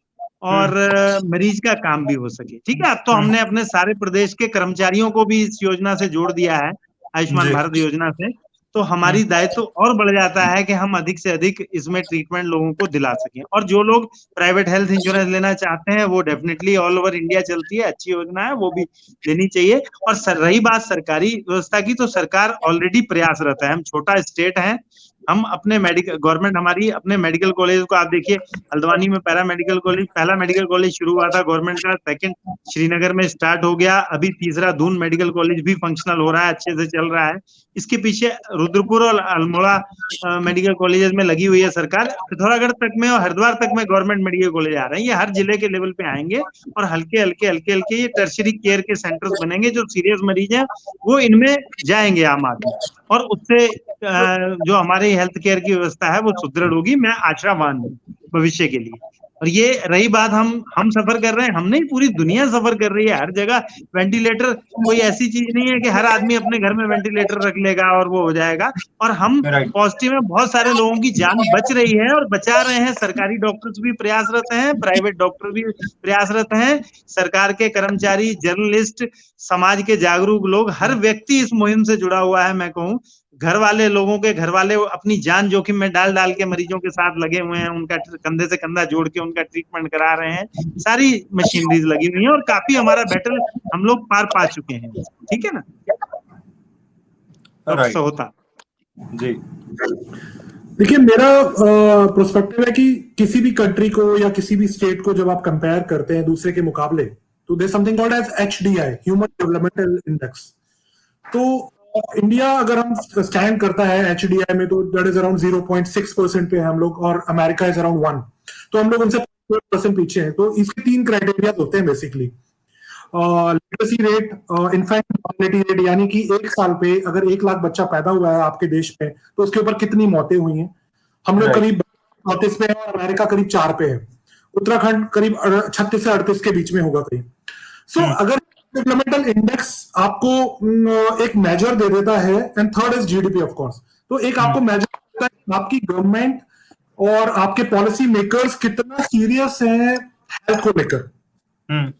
और मरीज का काम भी हो सके, ठीक है? अब तो हमने अपने सारे प्रदेश के कर्मचारियों को भी इस योजना से जोड़ दिया है, आयुष्मान भारत योजना से। तो हमारी दायित्व और बढ़ जाता है कि हम अधिक से अधिक इसमें ट्रीटमेंट लोगों को दिला सकें। और जो लोग प्राइवेट हेल्थ इंश्योरेंस लेना चाहते हैं वो डेफिनेटली ऑल ओवर इंडिया चलती है, अच्छी योजना है, वो भी लेनी चाहिए। और रही बात सरकारी व्यवस्था की, तो सरकार ऑलरेडी प्रयासरत है। हम छोटा स्टेट है, हम अपने मेडिकल, गवर्नमेंट हमारी अपने मेडिकल कॉलेज को, आप देखिए हल्द्वानी में पहला मेडिकल कॉलेज शुरू हुआ था गवर्नमेंट का, सेकंड श्रीनगर में स्टार्ट हो गया, अभी तीसरा दून मेडिकल कॉलेज भी फंक्शनल हो रहा है, अच्छे से चल रहा है। इसके पीछे रुद्रपुर और अल्मोड़ा मेडिकल कॉलेजेस में लगी हुई है सरकार। पिथौरागढ़ तक में और हरिद्वार तक में गवर्नमेंट मेडिकल कॉलेज आ रहे हैं, ये हर जिले के लेवल पे आएंगे और हल्के हल्के ये टर्शरी केयर के सेंटर्स बनेंगे। जो सीरियस मरीज हैं वो इनमें जाएंगे आम आदमी, और उससे जो हमारे हेल्थ केयर की व्यवस्था है वो सुदृढ़ होगी। मैं आशावान हूँ भविष्य के लिए। और ये रही बात, हम सफर कर रहे हैं, हम नहीं, पूरी दुनिया सफर कर रही है। हर जगह वेंटिलेटर, कोई ऐसी चीज नहीं है कि हर आदमी अपने घर में वेंटिलेटर रख लेगा और वो हो जाएगा। और हम पॉजिटिव में बहुत सारे लोगों की जान बच रही है और बचा रहे हैं। सरकारी डॉक्टर्स भी प्रयासरत हैं, प्राइवेट डॉक्टर भी प्रयासरत हैं, सरकार के कर्मचारी, जर्नलिस्ट, समाज के जागरूक लोग, हर व्यक्ति इस मुहिम से जुड़ा हुआ है। मैं कहूँ घर वाले लोगों के घर वाले अपनी जान जोखिम में डाल डाल के मरीजों के साथ लगे हुए हैं, उनका कंधे से कंधा जोड़ के उनका ट्रीटमेंट करा रहे हैं, सारी मशीनरीज लगी हुई हैं और काफी हमारा बैटल हम लोग पार पा चुके हैं, ठीक है ना। राइट होता जी। देखिए मेरा पर्सपेक्टिव है कि किसी भी कंट्री को या किसी भी स्टेट को जब आप कंपेयर करते हैं दूसरे के मुकाबले, तो there something called as HDI, human developmental index. तो इंडिया अगर हम स्टैंड करता है HDI में, तो दैट इज अराउंड 0.6% पे हम लोग, और अमेरिका इज अराउंड 1, तो हम लोग उनसे 4% पीछे हैं। तो इसके 3 क्राइटेरिया होते हैं basically. Literacy rate, infant mortality rate, यानी कि एक साल पे अगर 1 लाख बच्चा पैदा हुआ है आपके देश में, तो उसके ऊपर कितनी मौतें हुई हैं। हम लोग करीब 34 पे है और अमेरिका करीब 4 पे है। उत्तराखंड करीब 36 से 38 के बीच में होगा करीब। सो अगर डेवलपमेंटल इंडेक्स आपको एक मेजर दे देता है, and third is GDP of course, तो एक आपको मेजर देता है आपकी गवर्नमेंट और आपके पॉलिसी मेकर्स कितना सीरियस है हेल्थ को लेकर।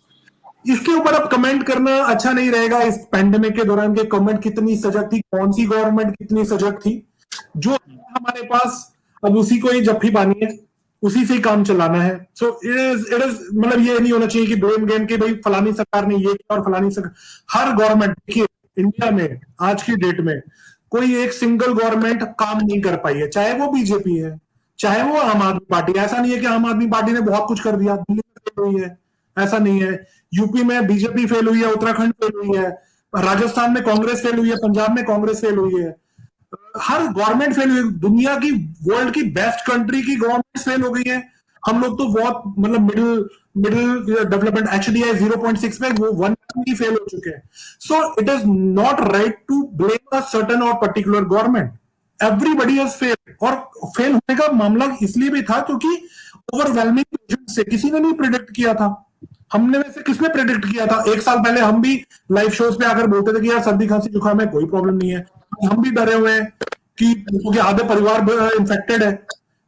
इसके ऊपर अब कमेंट करना अच्छा नहीं रहेगा इस पैंडेमिक के दौरान के गवर्नमेंट कितनी सजग थी, कौन सी गवर्नमेंट कितनी सजग थी। जो हमारे पास अब उसी को ही जफ्फी पानी है, उसी से ही काम चलाना है। सो इट इज मतलब ये नहीं होना चाहिए कि ब्लेम गेम के भाई फलानी सरकार ने ये किया और फलानी सरकार। हर गवर्नमेंट, देखिए इंडिया में आज की डेट में कोई एक सिंगल गवर्नमेंट काम नहीं कर पाई है, चाहे वो बीजेपी है चाहे वो आम आदमी पार्टी। ऐसा नहीं है कि आम आदमी पार्टी ने बहुत कुछ कर दिया, दिल्ली में फेल हुई है, ऐसा नहीं है। यूपी में बीजेपी फेल हुई है, उत्तराखंड फेल हुई है, राजस्थान में कांग्रेस फेल हुई है, पंजाब में कांग्रेस फेल हुई है, हर गवर्नमेंट फेल हुई है। दुनिया की, वर्ल्ड की बेस्ट कंट्री की गवर्नमेंट फेल हो गई है। हम लोग तो बहुत मतलब मिडिल डेवलपमेंट HDI 0.6 में वो 1 ही फेल हो चुके हैं। So it is not right to blame a certain और particular government. Everybody has fail, और फेल होने का मामला इसलिए भी था क्योंकि ओवरवेलमिंग से किसी ने नहीं प्रेडिक्ट किया था। हमने वैसे किसने प्रेडिक्ट किया था? 1 साल पहले हम भी लाइव शोज पे आकर बोलते थे कि यार सर्दी खांसी जुकाम है, कोई प्रॉब्लम नहीं है। हम भी डरे हुए हैं कि क्योंकि आधे परिवार इन्फेक्टेड है,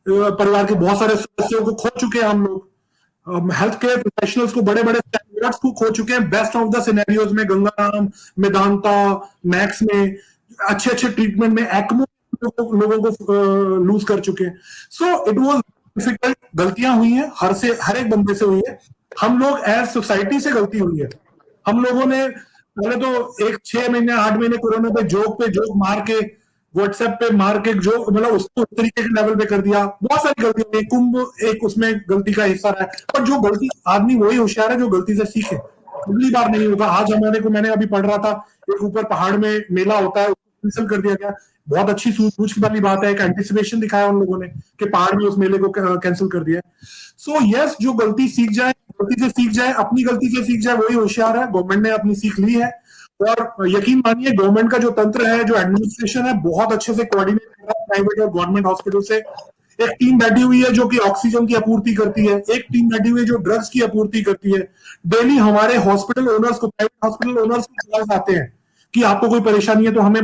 परिवार के बहुत सारे सदस्यों को खो चुके हैं हम लोग, हेल्थ केयर प्रोफेशनल्स को, बड़े बड़े स्टैंडर्ड्स को खो चुके हैं। बेस्ट ऑफ द सिनेरियोज में गंगाराम, मेदांता, मैक्स में अच्छे अच्छे ट्रीटमेंट में एक्मो लोगों को लूज कर चुके हैं। So it was difficult. गलतियां हुई हैं, हर एक बंदे से हुई है। हम लोग एज सोसाइटी से गलती हुई है। हम लोगों ने पहले तो 6 महीने 8 महीने कोरोना पे जोक मार के, व्हाट्सएप पे मार के जो मतलब उसको उस तरीके के लेवल पे कर दिया। बहुत सारी गलतियां हुई, कुंभ एक उसमें गलती का हिस्सा रहा है। पर जो गलती, आदमी वही होशियार है जो गलती से सीखे, अगली बार नहीं होगा। आज हमारे को, मैंने अभी पढ़ रहा था, एक ऊपर पहाड़ में मेला होता है, कैंसिल कर दिया गया। बहुत अच्छी सूझबूझ वाली बात है, एक एंटिसिपेशन दिखाया उन लोगों ने कि पहाड़ में उस मेले को कैंसिल कर दिया। सो यस, जो गलती सीख जाए, गलती से सीख जाए, अपनी गलती से सीख जाए, वही होशियार है। गवर्नमेंट ने अपनी सीख ली है, और यकीन मानिए गवर्नमेंट का जो तंत्र है, जो एडमिनिस्ट्रेशन है, बहुत अच्छे से कोऑर्डिनेट कर रहा है प्राइवेट और गवर्नमेंट हॉस्पिटल से। एक टीम बैठी हुई है जो कि ऑक्सीजन की आपूर्ति करती है, एक टीम बैठी हुई है जो ड्रग्स की आपूर्ति करती है। डेली हमारे हॉस्पिटल ओनर्स को, प्राइवेट हॉस्पिटल ओनर्स को कॉल्स आते हैं कि आपको कोई परेशानी है तो हमें,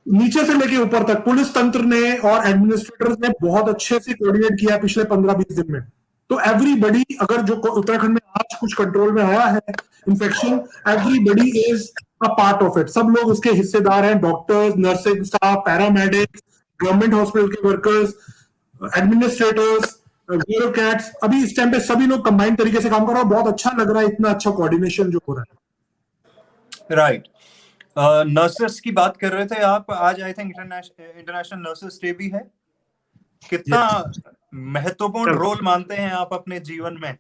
नीचे से लेके ऊपर तक पुलिस तंत्र ने और एडमिनिस्ट्रेटर्स ने बहुत अच्छे से कोऑर्डिनेट किया पिछले 15-20 दिन में। तो एवरीबडी, अगर जो उत्तराखंड में आज कुछ कंट्रोल में आया है infection, everybody is a part of it. सब लोग उसके हिस्सेदार हैं, doctors, nursing staff, paramedics, government hospital के वर्कर्स, एडमिनिस्ट्रेटर्स, ब्यूरोक्रेट्स। अभी इस टाइम पे सभी लोग कंबाइंड तरीके से काम कर रहे हैं। बहुत अच्छा लग रहा है, इतना अच्छा कोऑर्डिनेशन जो हो रहा है। राइट। नर्सेस की बात कर रहे थे आप, आज I think international nurses day भी है। कितना महत्वपूर्ण रोल मानते हैं आप अपने जीवन में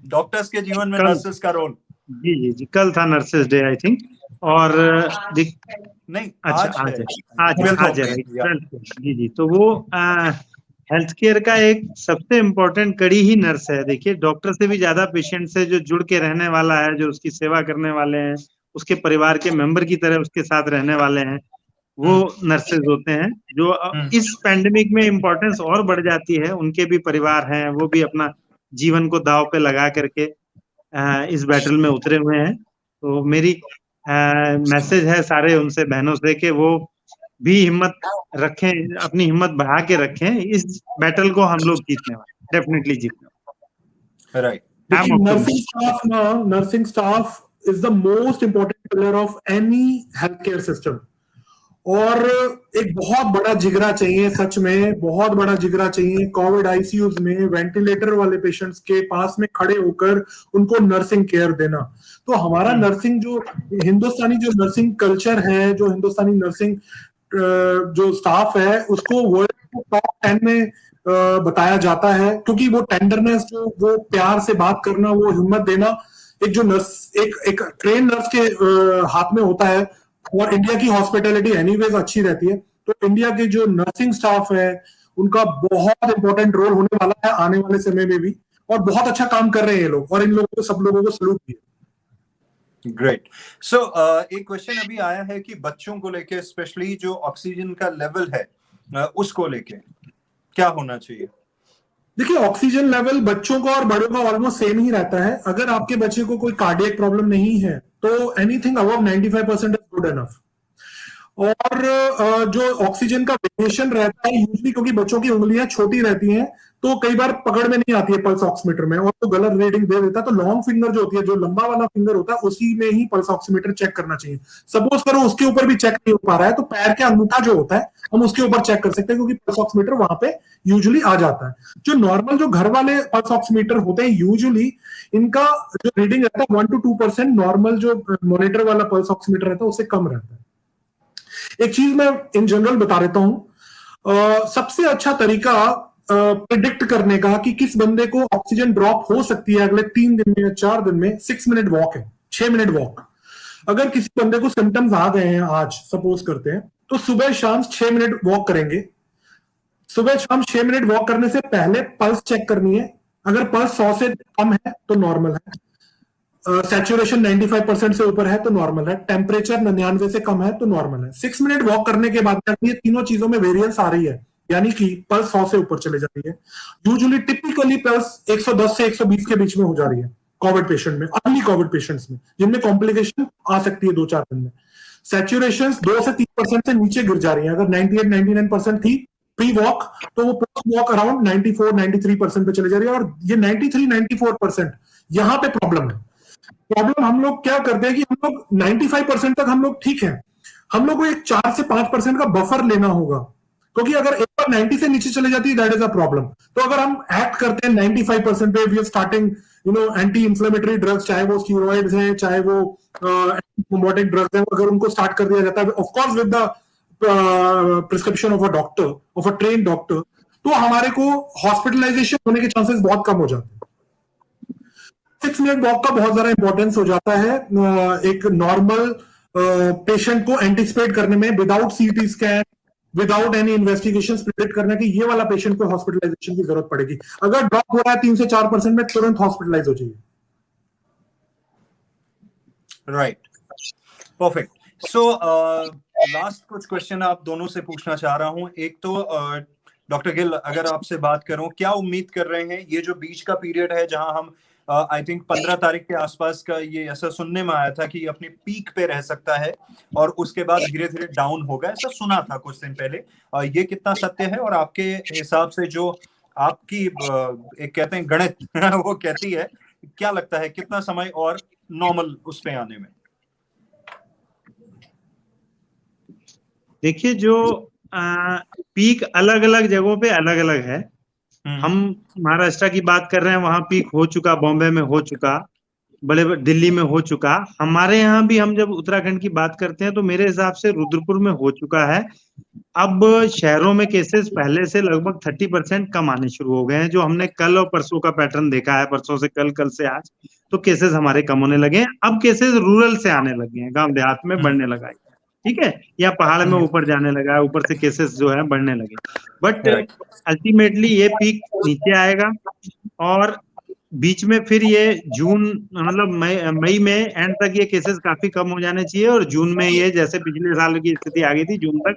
डॉक्टर्स के जीवन में नर्सेस का रोल? जी, कल था नर्सेस डे आई थिंक, और नहीं, अच्छा आज है जी। तो वो हेल्थ केयर का एक सबसे इम्पोर्टेंट कड़ी ही नर्स है। देखिए, डॉक्टर से भी ज्यादा पेशेंट से जो जुड़ के रहने वाला है, जो उसकी सेवा करने वाले हैं, उसके परिवार के मेंबर की तरह उसके साथ रहने वाले हैं, वो नर्सेज होते हैं। जो इस पैंडेमिक में इम्पोर्टेंस और बढ़ जाती है, उनके भी परिवार हैं, वो भी अपना जीवन को दांव पे लगा करके इस बैटल में उतरे हुए हैं। तो मेरी मैसेज है सारे उनसे, बहनों से, कि वो भी हिम्मत रखें, अपनी हिम्मत बढ़ा के रखें। इस बैटल को हम लोग जीतने वाले, डेफिनेटली जीतने वाले। Right. Nursing staff is the most important pillar of any health care system. और एक बहुत बड़ा जिगरा चाहिए, सच में बहुत बड़ा जिगरा चाहिए कोविड आईसीयूज में वेंटिलेटर वाले पेशेंट्स के पास में खड़े होकर उनको नर्सिंग केयर देना। तो हमारा नर्सिंग जो हिंदुस्तानी जो नर्सिंग कल्चर है, जो हिंदुस्तानी नर्सिंग जो स्टाफ है, उसको वर्ल्ड टॉप 10 में बताया जाता है, क्योंकि वो टेंडरनेस, जो वो प्यार से बात करना, वो हिम्मत देना, एक जो नर्स, एक ट्रेन नर्स के हाथ में होता है। और इंडिया की हॉस्पिटैलिटी एनीवेज अच्छी रहती है, तो इंडिया के जो नर्सिंग स्टाफ है उनका बहुत इंपॉर्टेंट रोल होने वाला है आने वाले समय में भी, और बहुत अच्छा काम कर रहे हैं ये लोग, और इन लोगों को, सब लोगों को सैल्यूट किया। ग्रेट। सो एक क्वेश्चन अभी आया है कि बच्चों को लेके स्पेशली जो ऑक्सीजन का लेवल है उसको लेके क्या होना चाहिए? देखिए, ऑक्सीजन लेवल बच्चों का और बड़ों का ऑलमोस्ट सेम ही रहता है। अगर आपके बच्चे को कोई कार्डियक प्रॉब्लम नहीं है तो anything above 95% is good enough. और जो ऑक्सीजन का वेरिएशन रहता है यूजली, क्योंकि बच्चों की उंगलियां छोटी रहती हैं तो कई बार पकड़ में नहीं आती है पल्स ऑक्सीमीटर में, और तो गलत रीडिंग दे देता है। तो लॉन्ग फिंगर जो होती है, जो लंबा वाला फिंगर होता है, उसी में ही पल्स ऑक्सीमीटर चेक करना चाहिए। सपोज करो उसके ऊपर भी चेक नहीं हो पा रहा है, तो पैर के अंगूठा जो होता है हम उसके ऊपर चेक कर सकते हैं, क्योंकि पल्स ऑक्सीमीटर वहां पे यूजुअली आ जाता है। जो नॉर्मल जो घर वाले पल्स ऑक्सीमीटर होते हैं, यूजुअली इनका जो रीडिंग रहता है 1 to 2%, नॉर्मल जो मॉनिटर वाला पल्स ऑक्सीमीटर रहता है उससे कम रहता है। एक चीज मैं इन जनरल बता देता हूं, सबसे अच्छा तरीका प्रिडिक्ट करने का कि किस बंदे को ऑक्सीजन ड्रॉप हो सकती है अगले 3 दिन में या 4 दिन में, 6 मिनट वॉक है, 6 मिनट वॉक। अगर किसी बंदे को सिम्टम्स आ गए हैं आज, सपोज करते हैं, तो सुबह शाम 6 मिनट वॉक करेंगे। सुबह शाम 6 मिनट वॉक करने से पहले पल्स चेक करनी है। अगर पल्स 100 से कम है तो नॉर्मल है, सैचुरेशन 95% से ऊपर है तो नॉर्मल है, टेम्परेचर 99 से कम है तो नॉर्मल है। 6 मिनट वॉक करने के बाद ये तीनों चीजों में वेरिएंस आ रही है, यानी कि पल्स 100 से ऊपर चले जा रही है। यूजुअली टिपिकली पल्स 110 से 120 के बीच में हो जा रही है कोविड पेशेंट में, अर्ली कोविड पेशेंट्स में, जिनमें कॉम्प्लिकेशन आ सकती है 2-4 दिन में। सैचुरेशन 2 से 3% से नीचे गिर जा रही है। अगर 98-99% थी प्री वॉक, तो वो पोस्ट वॉक अराउंड 94-93% पे चले जा रही है। और ये 93-94%, यहां पे प्रॉब्लम है। प्रॉब्लम हम लोग क्या करते हैं कि हम लोग 95% तक हम लोग ठीक है, हम लोग को एक 4 से 5% का बफर लेना होगा, क्योंकि अगर एक बार 90 से नीचे चले जाती है, दैट इज अ प्रॉब्लम। तो अगर हम एक्ट करते हैं 95% पे, we are starting anti inflammatory drugs, चाहे वो स्टीरॉइड्स हैं, चाहे वो एंटी ड्रग्स हैं, अगर उनको स्टार्ट कर दिया जाता है of course with the prescription of a doctor, of a train doctor, तो हमारे को हॉस्पिटलाइजेशन होने के चांसेस बहुत कम हो जाते हैं। 6 मिनट वॉक का बहुत ज्यादा इंपॉर्टेंस हो जाता है एक नॉर्मल पेशेंट को एंटिसिपेट करने में, without CT scan, without any investigation, predict करना कि ये वाला पेशेंट को हॉस्पिटलाइजेशन की जरूरत पड़ेगी। अगर ड्रॉप हो रहा है 3 से 4% में, तुरंत हॉस्पिटलाइज हो जाइए। Right, perfect. सो लास्ट कुछ क्वेश्चन आप दोनों से पूछना चाह रहा हूं। एक तो डॉक्टर गिल, अगर आपसे बात करूं, क्या उम्मीद कर रहे हैं ये जो बीच का पीरियड है, जहां हम आई थिंक 15 तारीख के आसपास का ये ऐसा सुनने में आया था कि अपने पीक पे रह सकता है और उसके बाद धीरे धीरे डाउन होगा, ऐसा सुना था कुछ दिन पहले। ये कितना सत्य है? और आपके हिसाब से जो आपकी एक कहते हैं गणित वो कहती है, क्या लगता है कितना समय और नॉर्मल उस पे आने में? देखिए, जो पीक अलग अलग जगहों पे अलग अलग है। हम महाराष्ट्र की बात कर रहे हैं, वहां पीक हो चुका, बॉम्बे में हो चुका, बड़े दिल्ली में हो चुका। हमारे यहाँ भी हम जब उत्तराखंड की बात करते हैं तो मेरे हिसाब से रुद्रपुर में हो चुका है। अब शहरों में केसेस पहले से लगभग 30% कम आने शुरू हो गए हैं। जो हमने कल और परसों का पैटर्न देखा है, परसों से कल, कल से आज, तो केसेस हमारे कम होने लगे हैं। अब केसेस रूरल से आने लगे हैं, गांव देहात में बढ़ने लगा है, ठीक है, या पहाड़ में ऊपर जाने लगा है, ऊपर से केसेस जो है बढ़ने लगे। बट अल्टीमेटली ये पीक नीचे आएगा और बीच में फिर ये जून, मतलब मई में एंड तक ये केसेस काफी कम हो जाने चाहिए, और जून में ये जैसे पिछले साल की स्थिति आ गई थी, जून तक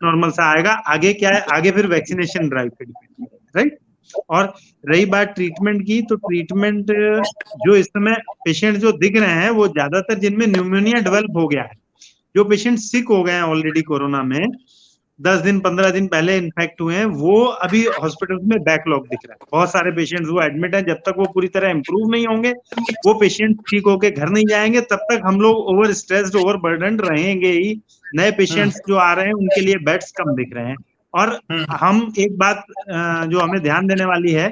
नॉर्मल सा आएगा। आगे क्या है, आगे फिर वैक्सीनेशन ड्राइव पे डिपेंड है, राइट। और रही बात ट्रीटमेंट की, तो ट्रीटमेंट जो इस समय पेशेंट जो दिख रहे हैं वो ज्यादातर जिनमें न्यूमोनिया डेवलप हो गया है, जो पेशेंट सिक हो गए हैं ऑलरेडी कोरोना में, 10 दिन 15 दिन पहले इन्फेक्ट हुए हैं, वो अभी हॉस्पिटल में बैकलॉग दिख रहा है। बहुत सारे पेशेंट्स वो एडमिट हैं, जब तक वो पूरी तरह इंप्रूव नहीं होंगे, वो पेशेंट ठीक होके घर नहीं जाएंगे, तब तक हम लोग ओवर स्ट्रेस्ड, ओवर बर्डन रहेंगे ही। नए पेशेंट्स जो आ रहे हैं उनके लिए बेड्स कम दिख रहे हैं। और हम एक बात जो हमें ध्यान देने वाली है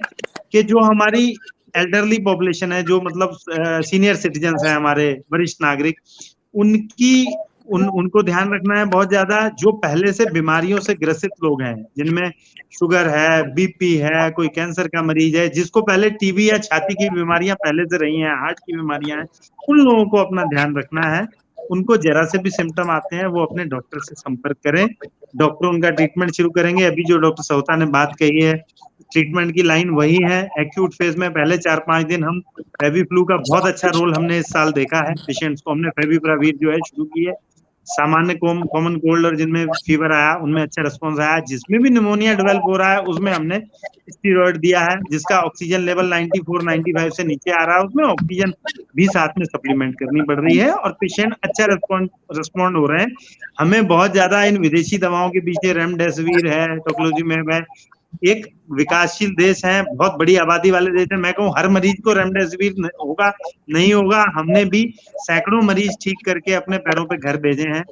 कि जो हमारी एल्डरली पॉपुलेशन है, जो मतलब सीनियर सिटीजन्स हैं, हमारे वरिष्ठ नागरिक, उनको ध्यान रखना है बहुत ज्यादा। जो पहले से बीमारियों से ग्रसित लोग हैं, जिनमें शुगर है, बीपी है, कोई कैंसर का मरीज है, जिसको पहले टीबी या छाती की बीमारियां पहले से रही हैं, हार्ट की बीमारियां हैं, उन लोगों को अपना ध्यान रखना है। उनको जरा से भी सिम्टम आते हैं, वो अपने डॉक्टर से संपर्क करें। डॉक्टर उनका ट्रीटमेंट शुरू करेंगे। अभी जो डॉक्टर सहोता ने बात कही है, ट्रीटमेंट की लाइन वही है। एक्यूट फेज में पहले 4-5 दिन हम फेविफ्लू का बहुत अच्छा रोल हमने इस साल देखा है। पेशेंट्स को हमने फेविपिरावीर जो है शुरू की है। सामान्य कॉमन कोल्ड और जिनमें फीवर आया उनमें अच्छा रिस्पॉन्स आया। जिसमें भी निमोनिया डेवलप हो रहा है उसमें हमने स्टीरॉयड दिया है। जिसका ऑक्सीजन लेवल 94-95 से नीचे आ रहा है उसमें ऑक्सीजन भी साथ में सप्लीमेंट करनी पड़ रही है, और पेशेंट अच्छा रिस्पॉन्ड हो रहे हैं। हमें बहुत ज्यादा इन विदेशी दवाओं के पीछे रेमडेसिविर है, टोक्लोजुमेब है, एक विकासशील देश है, बहुत बड़ी आबादी वाले देश है। मैं कहूँ हर मरीज को रेमडेसिविर होगा नहीं होगा। हमने भी सैकड़ों मरीज ठीक करके अपने पैरों पे घर भेजे हैं।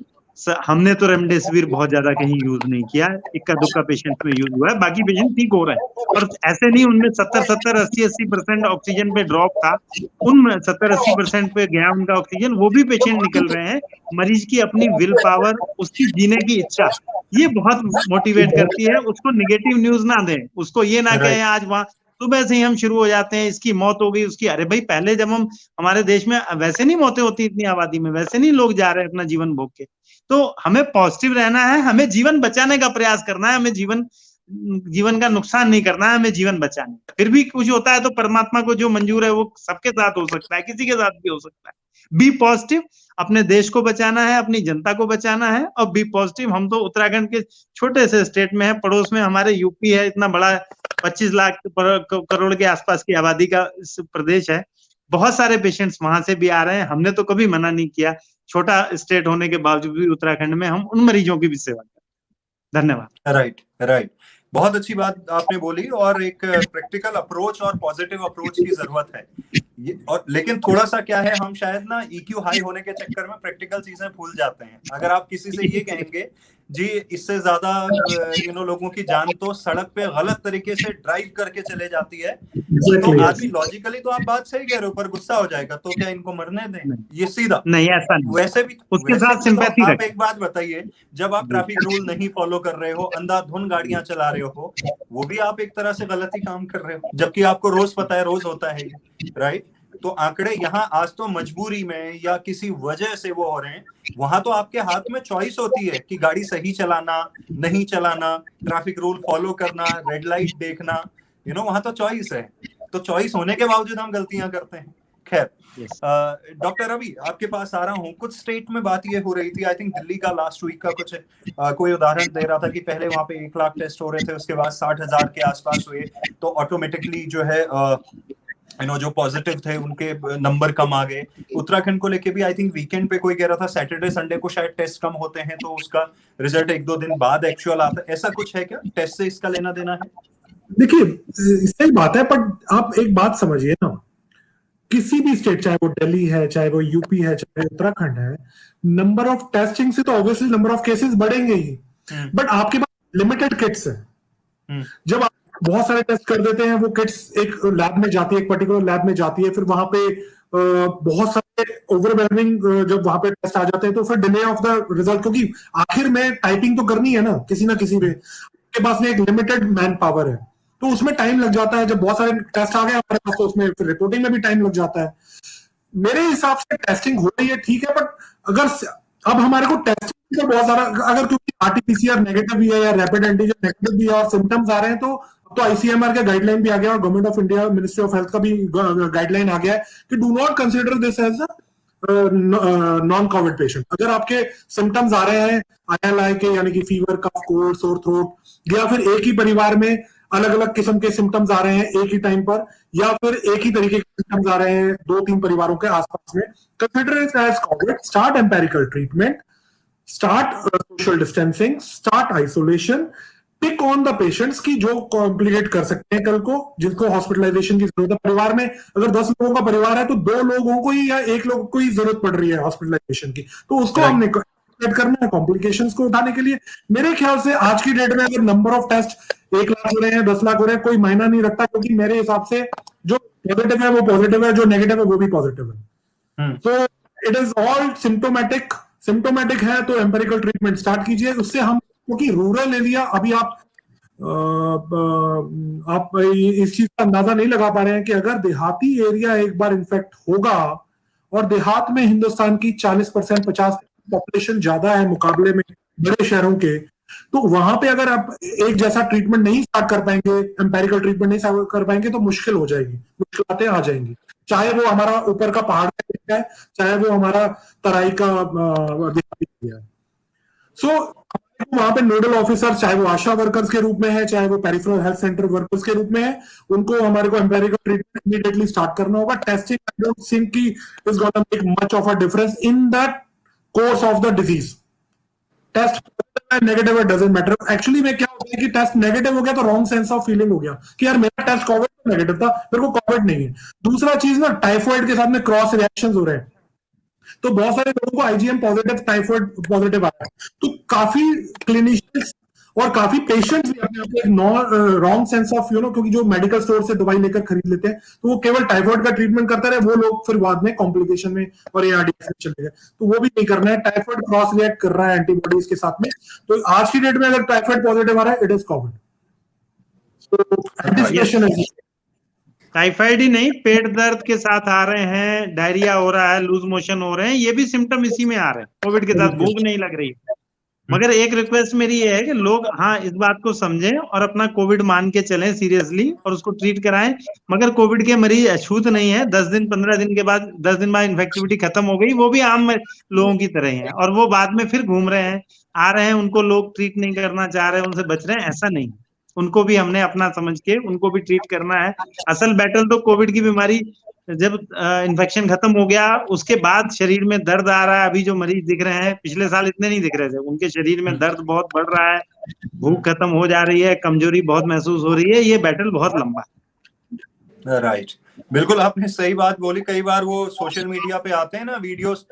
हमने तो रेमडेसिविर बहुत ज्यादा कहीं यूज नहीं किया, इक्का दुक्का पेशेंट में यूज हुआ है, बाकी पेशेंट ठीक हो रहे हैं। और ऐसे नहीं उनमें 70-70, 80-80% ऑक्सीजन पे ड्रॉप था, उन 70-80% पे गया उनका ऑक्सीजन, वो भी पेशेंट निकल रहे हैं। मरीज की अपनी विल पावर, उसकी जीने की इच्छा, ये बहुत मोटिवेट करती है। उसको निगेटिव न्यूज ना दें, उसको ये ना कहें आज वहां सुबह से ही हम शुरू हो जाते हैं, इसकी मौत हो गई उसकी। अरे भाई, पहले जब हम हमारे देश में वैसे नहीं मौतें होती इतनी आबादी में, वैसे नहीं लोग जा रहे हैं अपना जीवन भोग के। तो हमें पॉजिटिव रहना है, हमें जीवन बचाने का प्रयास करना है, हमें जीवन का नुकसान नहीं करना है, हमें जीवन बचाना है। फिर भी कुछ होता है तो परमात्मा को जो मंजूर है वो सबके साथ हो सकता है, किसी के साथ भी हो सकता है। बी पॉजिटिव, अपने देश को बचाना है, अपनी जनता को बचाना है। और बी पॉजिटिव, हम तो उत्तराखंड के छोटे से स्टेट में है, पड़ोस में हमारे यूपी है, इतना बड़ा 25 लाख करोड़ के आसपास की आबादी का प्रदेश है। बहुत सारे पेशेंट्स वहां से भी आ रहे हैं। हमने तो कभी मना नहीं किया, छोटा स्टेट होने के बावजूद भी उत्तराखंड में हम उन मरीजों की भी सेवा करें। धन्यवाद। राइट, बहुत अच्छी बात आपने बोली, और एक प्रैक्टिकल अप्रोच और पॉजिटिव अप्रोच की जरूरत है। और लेकिन थोड़ा सा क्या है, हम शायद ना ईक्यू हाई होने के चक्कर में प्रैक्टिकल चीजें भूल जाते हैं। अगर आप किसी से ये कहेंगे जी इससे ज्यादा लोगों की जान तो सड़क पे गलत तरीके से ड्राइव करके चले जाती है, तो आदमी लॉजिकली तो आप बात सही कह रहे हो, पर गुस्सा हो जाएगा तो क्या इनको मरने दें? ये सीधा नहीं, ऐसा नहीं। वैसे भी उसके साथ सिंपैथी आप एक बात बताइए, जब आप ट्रैफिक रूल नहीं फॉलो कर रहे हो, अंधाधुंध गाड़ियां चला रहे हो, वो भी आप एक तरह से गलत ही काम कर रहे हो, जबकि आपको रोज पता है, रोज होता है, राइट? तो आंकड़े यहाँ आज तो मजबूरी में या किसी वजह से वो हो रहे हैं। वहां तो आपके हाथ में चॉइस होती है कि गाड़ी सही चलाना, नहीं चलाना, ट्रैफिक रूल फॉलो करना, रेड लाइट देखना, वहां तो चॉइस है। तो चॉइस होने के बावजूद हम गलतियां करते हैं। खैर, डॉक्टर रवि आपके पास आ रहा हूँ। कुछ स्टेट में बात ये हो रही थी, आई थिंक दिल्ली का लास्ट वीक का कुछ कोई उदाहरण दे रहा था कि पहले वहां पे 1 लाख टेस्ट हो रहे थे, उसके बाद 60,000 के आसपास हुए, तो ऑटोमेटिकली जो है जो पॉजिटिव थे उनके नंबर कम आ गए। उत्तराखंड को लेके भी आई थिंक वीकेंड पे कोई कह रहा था सैटरडे संडे को शायद टेस्ट कम होते हैं, तो उसका रिजल्ट 1-2 दिन बाद एक्चुअल आता है। ऐसा कुछ है क्या? टेस्ट से इसका लेना देना है? देखिए, सही बात है, पर आप एक बात समझिए ना, किसी भी स्टेट, चाहे वो दिल्ली है, चाहे वो यूपी है, चाहे उत्तराखंड है, नंबर ऑफ टेस्टिंग से तो ऑब्वियसली नंबर ऑफ केसेस बढ़ेंगे ही, बट आपके पास लिमिटेड किट्स है। जब आप बहुत सारे टेस्ट कर देते हैं, वो किट्स एक लैब में जाती है, एक पर्टिकुलर लैब में जाती है, फिर वहां पे बहुत सारे ओवरवेलमिंग जब वहां पे टेस्ट आ जाते हैं, तो फिर डिले ऑफ द रिजल्ट, क्योंकि आखिर में टाइपिंग तो करनी है ना किसी ना किसी पे, आपके पास में एक लिमिटेड मैन पावर है, तो उसमें टाइम लग जाता है। जब बहुत सारे टेस्ट आ गए हमारे पास, तो उसमें फिर रिपोर्टिंग में भी टाइम लग जाता है। मेरे हिसाब से टेस्टिंग हो रही है, ठीक है, बट अगर अब हमारे को टेस्टिंग तो बहुत सारा, अगर क्योंकि आरटीपीसीआर नेगेटिव भी है या रैपिड एंटीजन नेगेटिव भी है और सिम्टम्स आ रहे हैं, तो आईसीएमआर का गाइडलाइन भी आ गया और government of India ministry of health का भी गाइडलाइन आ गया है कि do not consider this as a non covid patient. अगर आपके सिम्टम्स आ रहे हैं ILI के, यानी कि फीवर, कफ, कोल्ड, सोर थ्रोट, या फिर एक ही परिवार में अलग अलग किस्म के सिम्टम्स आ रहे हैं एक ही टाइम पर, या फिर एक ही तरीके के सिम्टम्स आ रहे हैं 2-3 परिवारों के आसपास में, consider it as covid, start empirical treatment, start social distancing, start isolation, pick on the patients की जो कॉम्प्लिकेट कर सकते हैं कल को, जिनको हॉस्पिटलाइजेशन की जरूरत है। परिवार में अगर 10 लोगों का परिवार है तो 2 लोगों को ही या 1 लोग को ही जरूरत पड़ रही है हॉस्पिटलाइजेशन की, तो उसको हमने करना है कॉम्प्लिकेशंस को उठाने के लिए। मेरे ख्याल से आज की डेट में अगर नंबर ऑफ टेस्ट 1 लाख हो रहे हैं, 10 लाख हो रहे हैं, कोई मायना नहीं रखता, क्योंकि मेरे हिसाब से जो पॉजिटिव है वो पॉजिटिव है, जो नेगेटिव है वो भी पॉजिटिव है। तो इट इज ऑल सिम्टोमेटिक है तो एम्पेरिकल ट्रीटमेंट स्टार्ट कीजिए उससे हम, क्योंकि रूरल एरिया अभी आप इस चीज का अंदाजा नहीं लगा पा रहे हैं कि अगर देहाती एरिया एक बार इन्फेक्ट होगा, और देहात में हिंदुस्तान की 40% 50% पॉपुलेशन ज्यादा है मुकाबले में बड़े शहरों के, तो वहां पे अगर आप एक जैसा ट्रीटमेंट नहीं स्टार्ट कर पाएंगे, एम्पेरिकल ट्रीटमेंट नहीं स्टार्ट कर पाएंगे, तो मुश्किल हो जाएगी, मुश्किलातें आ जाएंगी। चाहे वो हमारा ऊपर का पहाड़ का है, चाहे वो हमारा तराई का देहाती एरिया है। सो वहां पे नोडल ऑफिसर, चाहे वो आशा वर्कर्स के रूप में है, चाहे वो पेरिफेरल हेल्थ सेंटर वर्कर्स के रूप में है, उनको हमारे को एम्पेरिकल ट्रीटमेंट इमीडिएटली स्टार्ट करना होगा। टेस्टिंग आई डोंट थिंक कि is gonna make much of a difference in that course of the disease. Test negative doesn't matter. Actually में क्या होता है कि टेस्ट नेगेटिव हो गया तो रॉन्ग सेंस ऑफ फीलिंग हो गया कि यार मेरा टेस्ट कोविड नेगेटिव था, मेरे को कोविड नहीं है। दूसरा चीज ना, टाइफॉइड के साथ में क्रॉस रिएक्शंस हो रहे हैं, तो बहुत सारे लोगों को आईजीएम पॉजिटिव, टाइफॉइड पॉजिटिव आ रहा है, तो काफी क्लिनिशियंस और काफी पेशेंट्स भी अपने आप एक रॉन्ग सेंस ऑफ क्योंकि जो मेडिकल स्टोर से दवाई लेकर खरीद लेते हैं, तो वो केवल टाइफॉइड का ट्रीटमेंट करते रहे, वो लोग फिर बाद में कॉम्प्लिकेशन में और एआरडीएस में चले गए, तो वो भी नहीं करना है। टाइफॉइड क्रॉस रिएक्ट कर रहा है एंटीबॉडीज के साथ में, तो आज की डेट में अगर टाइफॉइड पॉजिटिव आ रहा है, इट इज कोविड। टाइफाइड ही नहीं, पेट दर्द के साथ आ रहे हैं, डायरिया हो रहा है, लूज मोशन हो रहे हैं, ये भी सिम्टम इसी में आ रहे हैं कोविड के साथ। भूख नहीं लग रही। मगर एक रिक्वेस्ट मेरी ये है कि लोग हाँ इस बात को समझें और अपना कोविड मान के चलें सीरियसली और उसको ट्रीट कराएं। मगर कोविड के मरीज अछूत नहीं है। 10 दिन 15 दिन के बाद, 10 दिन बाद इन्फेक्टिविटी खत्म हो गई, वो भी आम लोगों की तरह ही है, और वो बाद में फिर घूम रहे हैं, आ रहे हैं, उनको लोग ट्रीट नहीं करना चाह रहे हैं, उनसे बच रहे हैं, ऐसा नहीं। उनको भी हमने अपना समझ के उनको भी ट्रीट करना है। असल बैटल तो कोविड की बीमारी जब इन्फेक्शन खत्म हो गया उसके बाद शरीर में दर्द आ रहा है। अभी जो मरीज दिख रहे हैं, पिछले साल इतने नहीं दिख रहे थे, उनके शरीर में दर्द बहुत बढ़ रहा है, भूख खत्म हो जा रही है, कमजोरी बहुत महसूस हो रही है। ये बैटल बहुत लंबा है। राइट, बिल्कुल आपने सही बात बोली। कई बार वो सोशल मीडिया पे आते हैं ना वीडियोस,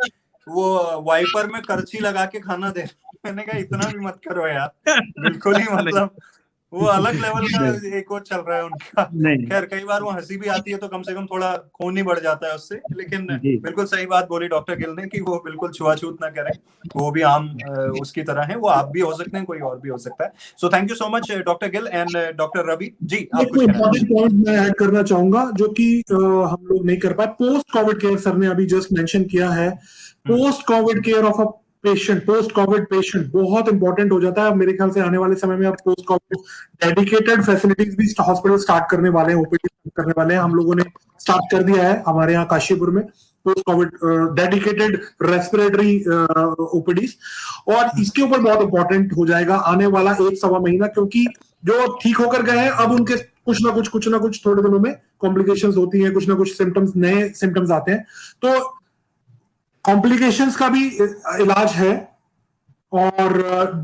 वो वाइपर में करछी लगा के खाना दे, मैंने कहा इतना भी मत करो यार, बिल्कुल ही मतलब वो अलग लेवल का एक और चल रहा है उनका। खैर कई बार वो हंसी भी आती है तो कम से कम थोड़ा खून ही बढ़ जाता है उससे, लेकिन बिल्कुल सही बात बोली डॉक्टर गिल ने कि वो बिल्कुल छुआछूत ना करें, वो भी आम उसकी तरह है, वो आप भी हो सकते हैं, कोई और भी हो सकता है। So thank you so much doctor Gill and doctor Ravi ji. आप कुछ इंपॉर्टेंट पॉइंट मैं ऐड करना चाहूंगा जो कि हम लोग नहीं कर पाए। पोस्ट कोविड केयर सर ने अभी जस्ट मेंशन किया है, post Covid care of a patient, post Covid patient बहुत इंपॉर्टेंट हो जाता है। मेरे ख्याल से आने वाले समय में अब पोस्ट कोविड डेडिकेटेड फैसिलिटीज भी हॉस्पिटल स्टार्ट करने वाले हैं, ओपीडी करने वाले हैं। हम लोगों ने स्टार्ट कर दिया है हमारे यहाँ काशीपुर में post Covid dedicated respiratory OPTs, और इसके ऊपर बहुत इंपॉर्टेंट हो जाएगा आने वाला 1-1.25 महीना, क्योंकि जो ठीक होकर गए हैं अब उनके कुछ ना कुछ थोड़े दिनों में कॉम्प्लिकेशंस होती हैं, कुछ ना कुछ सिम्टम्स, नए सिम्टम्स आते हैं, तो कॉम्प्लिकेशंस का भी इलाज है और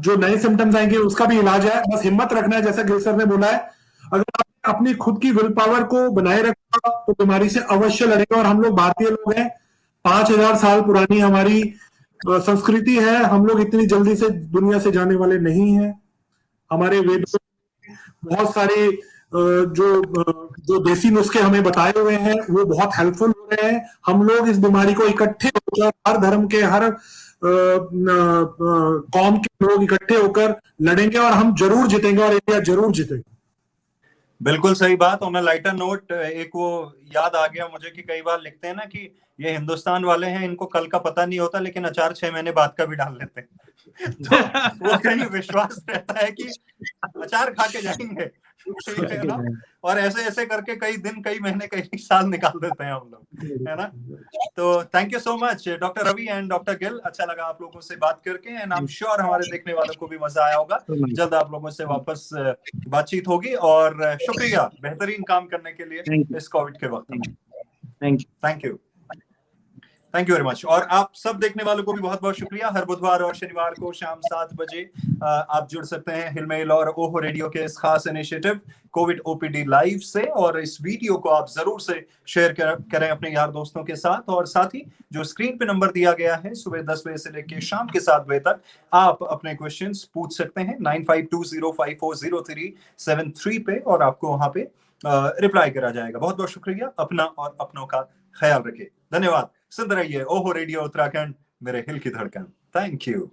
जो नए सिम्टम्स आएंगे उसका भी इलाज है। बस हिम्मत रखना है, जैसा गिल सर ने बोला है, अगर आप अपनी खुद की विल पावर को बनाए रखा तो बीमारी से अवश्य लड़ेगा। और हम लोग भारतीय लोग हैं, 5000 साल पुरानी हमारी संस्कृति है, हम लोग इतनी जल्दी से दुनिया से जाने वाले नहीं हैं। हमारे वेदों बहुत सारे जो देसी नुस्खे हमें बताए हुए हैं वो बहुत हेल्पफुल हो रहे हैं। हम लोग इस बीमारी को इकट्ठे होकर, हर धर्म के, हर कौम के लोग इकट्ठे होकर लड़ेंगे और हम जरूर जीतेंगे और इंडिया जरूर जीतेगा। बिल्कुल सही बात। और मैं लाइटर नोट एक वो याद आ गया मुझे कि कई बार लिखते हैं ना कि ये हिंदुस्तान वाले हैं, इनको कल का पता नहीं होता, लेकिन अचार 6 महीने बाद का भी डाल लेते हैं तो वो कहीं विश्वास रहता है कि अचार खा के जाएंगे है ना, और ऐसे ऐसे करके कई दिन, कई महीने, कई साल निकाल देते हैं हम लोग, है ना। तो thank you so much doctor Ravi and doctor Gill, अच्छा लगा आप लोगों से बात करके, एंड आई एम श्योर हमारे देखने वालों को भी मजा आया होगा। जल्द आप लोगों से वापस बातचीत होगी, और शुक्रिया बेहतरीन काम करने के लिए इस कोविड के वक्त में। Thank you. Thank you very much. और आप सब देखने वालों को भी बहुत बहुत शुक्रिया। हर बुधवार और शनिवार को शाम 7 बजे आप जुड़ सकते हैं हिलमेल और ओहो रेडियो के इस खास इनिशिएटिव कोविड ओपीडी लाइव से, और इस वीडियो को आप जरूर से शेयर करें अपने यार दोस्तों के साथ। और साथ ही जो स्क्रीन पे नंबर दिया गया है, सुबह 10 बजे से लेकर शाम के 7 बजे तक आप अपने क्वेश्चंस पूछ सकते हैं 9520540373 पे, और आपको वहां पे रिप्लाई करा जाएगा। बहुत बहुत शुक्रिया। अपना और अपनों का ख्याल रखिए। धन्यवाद। सुनते रहिए ओहो रेडियो उत्तराखंड, मेरे हिल की धड़कन। Thank you.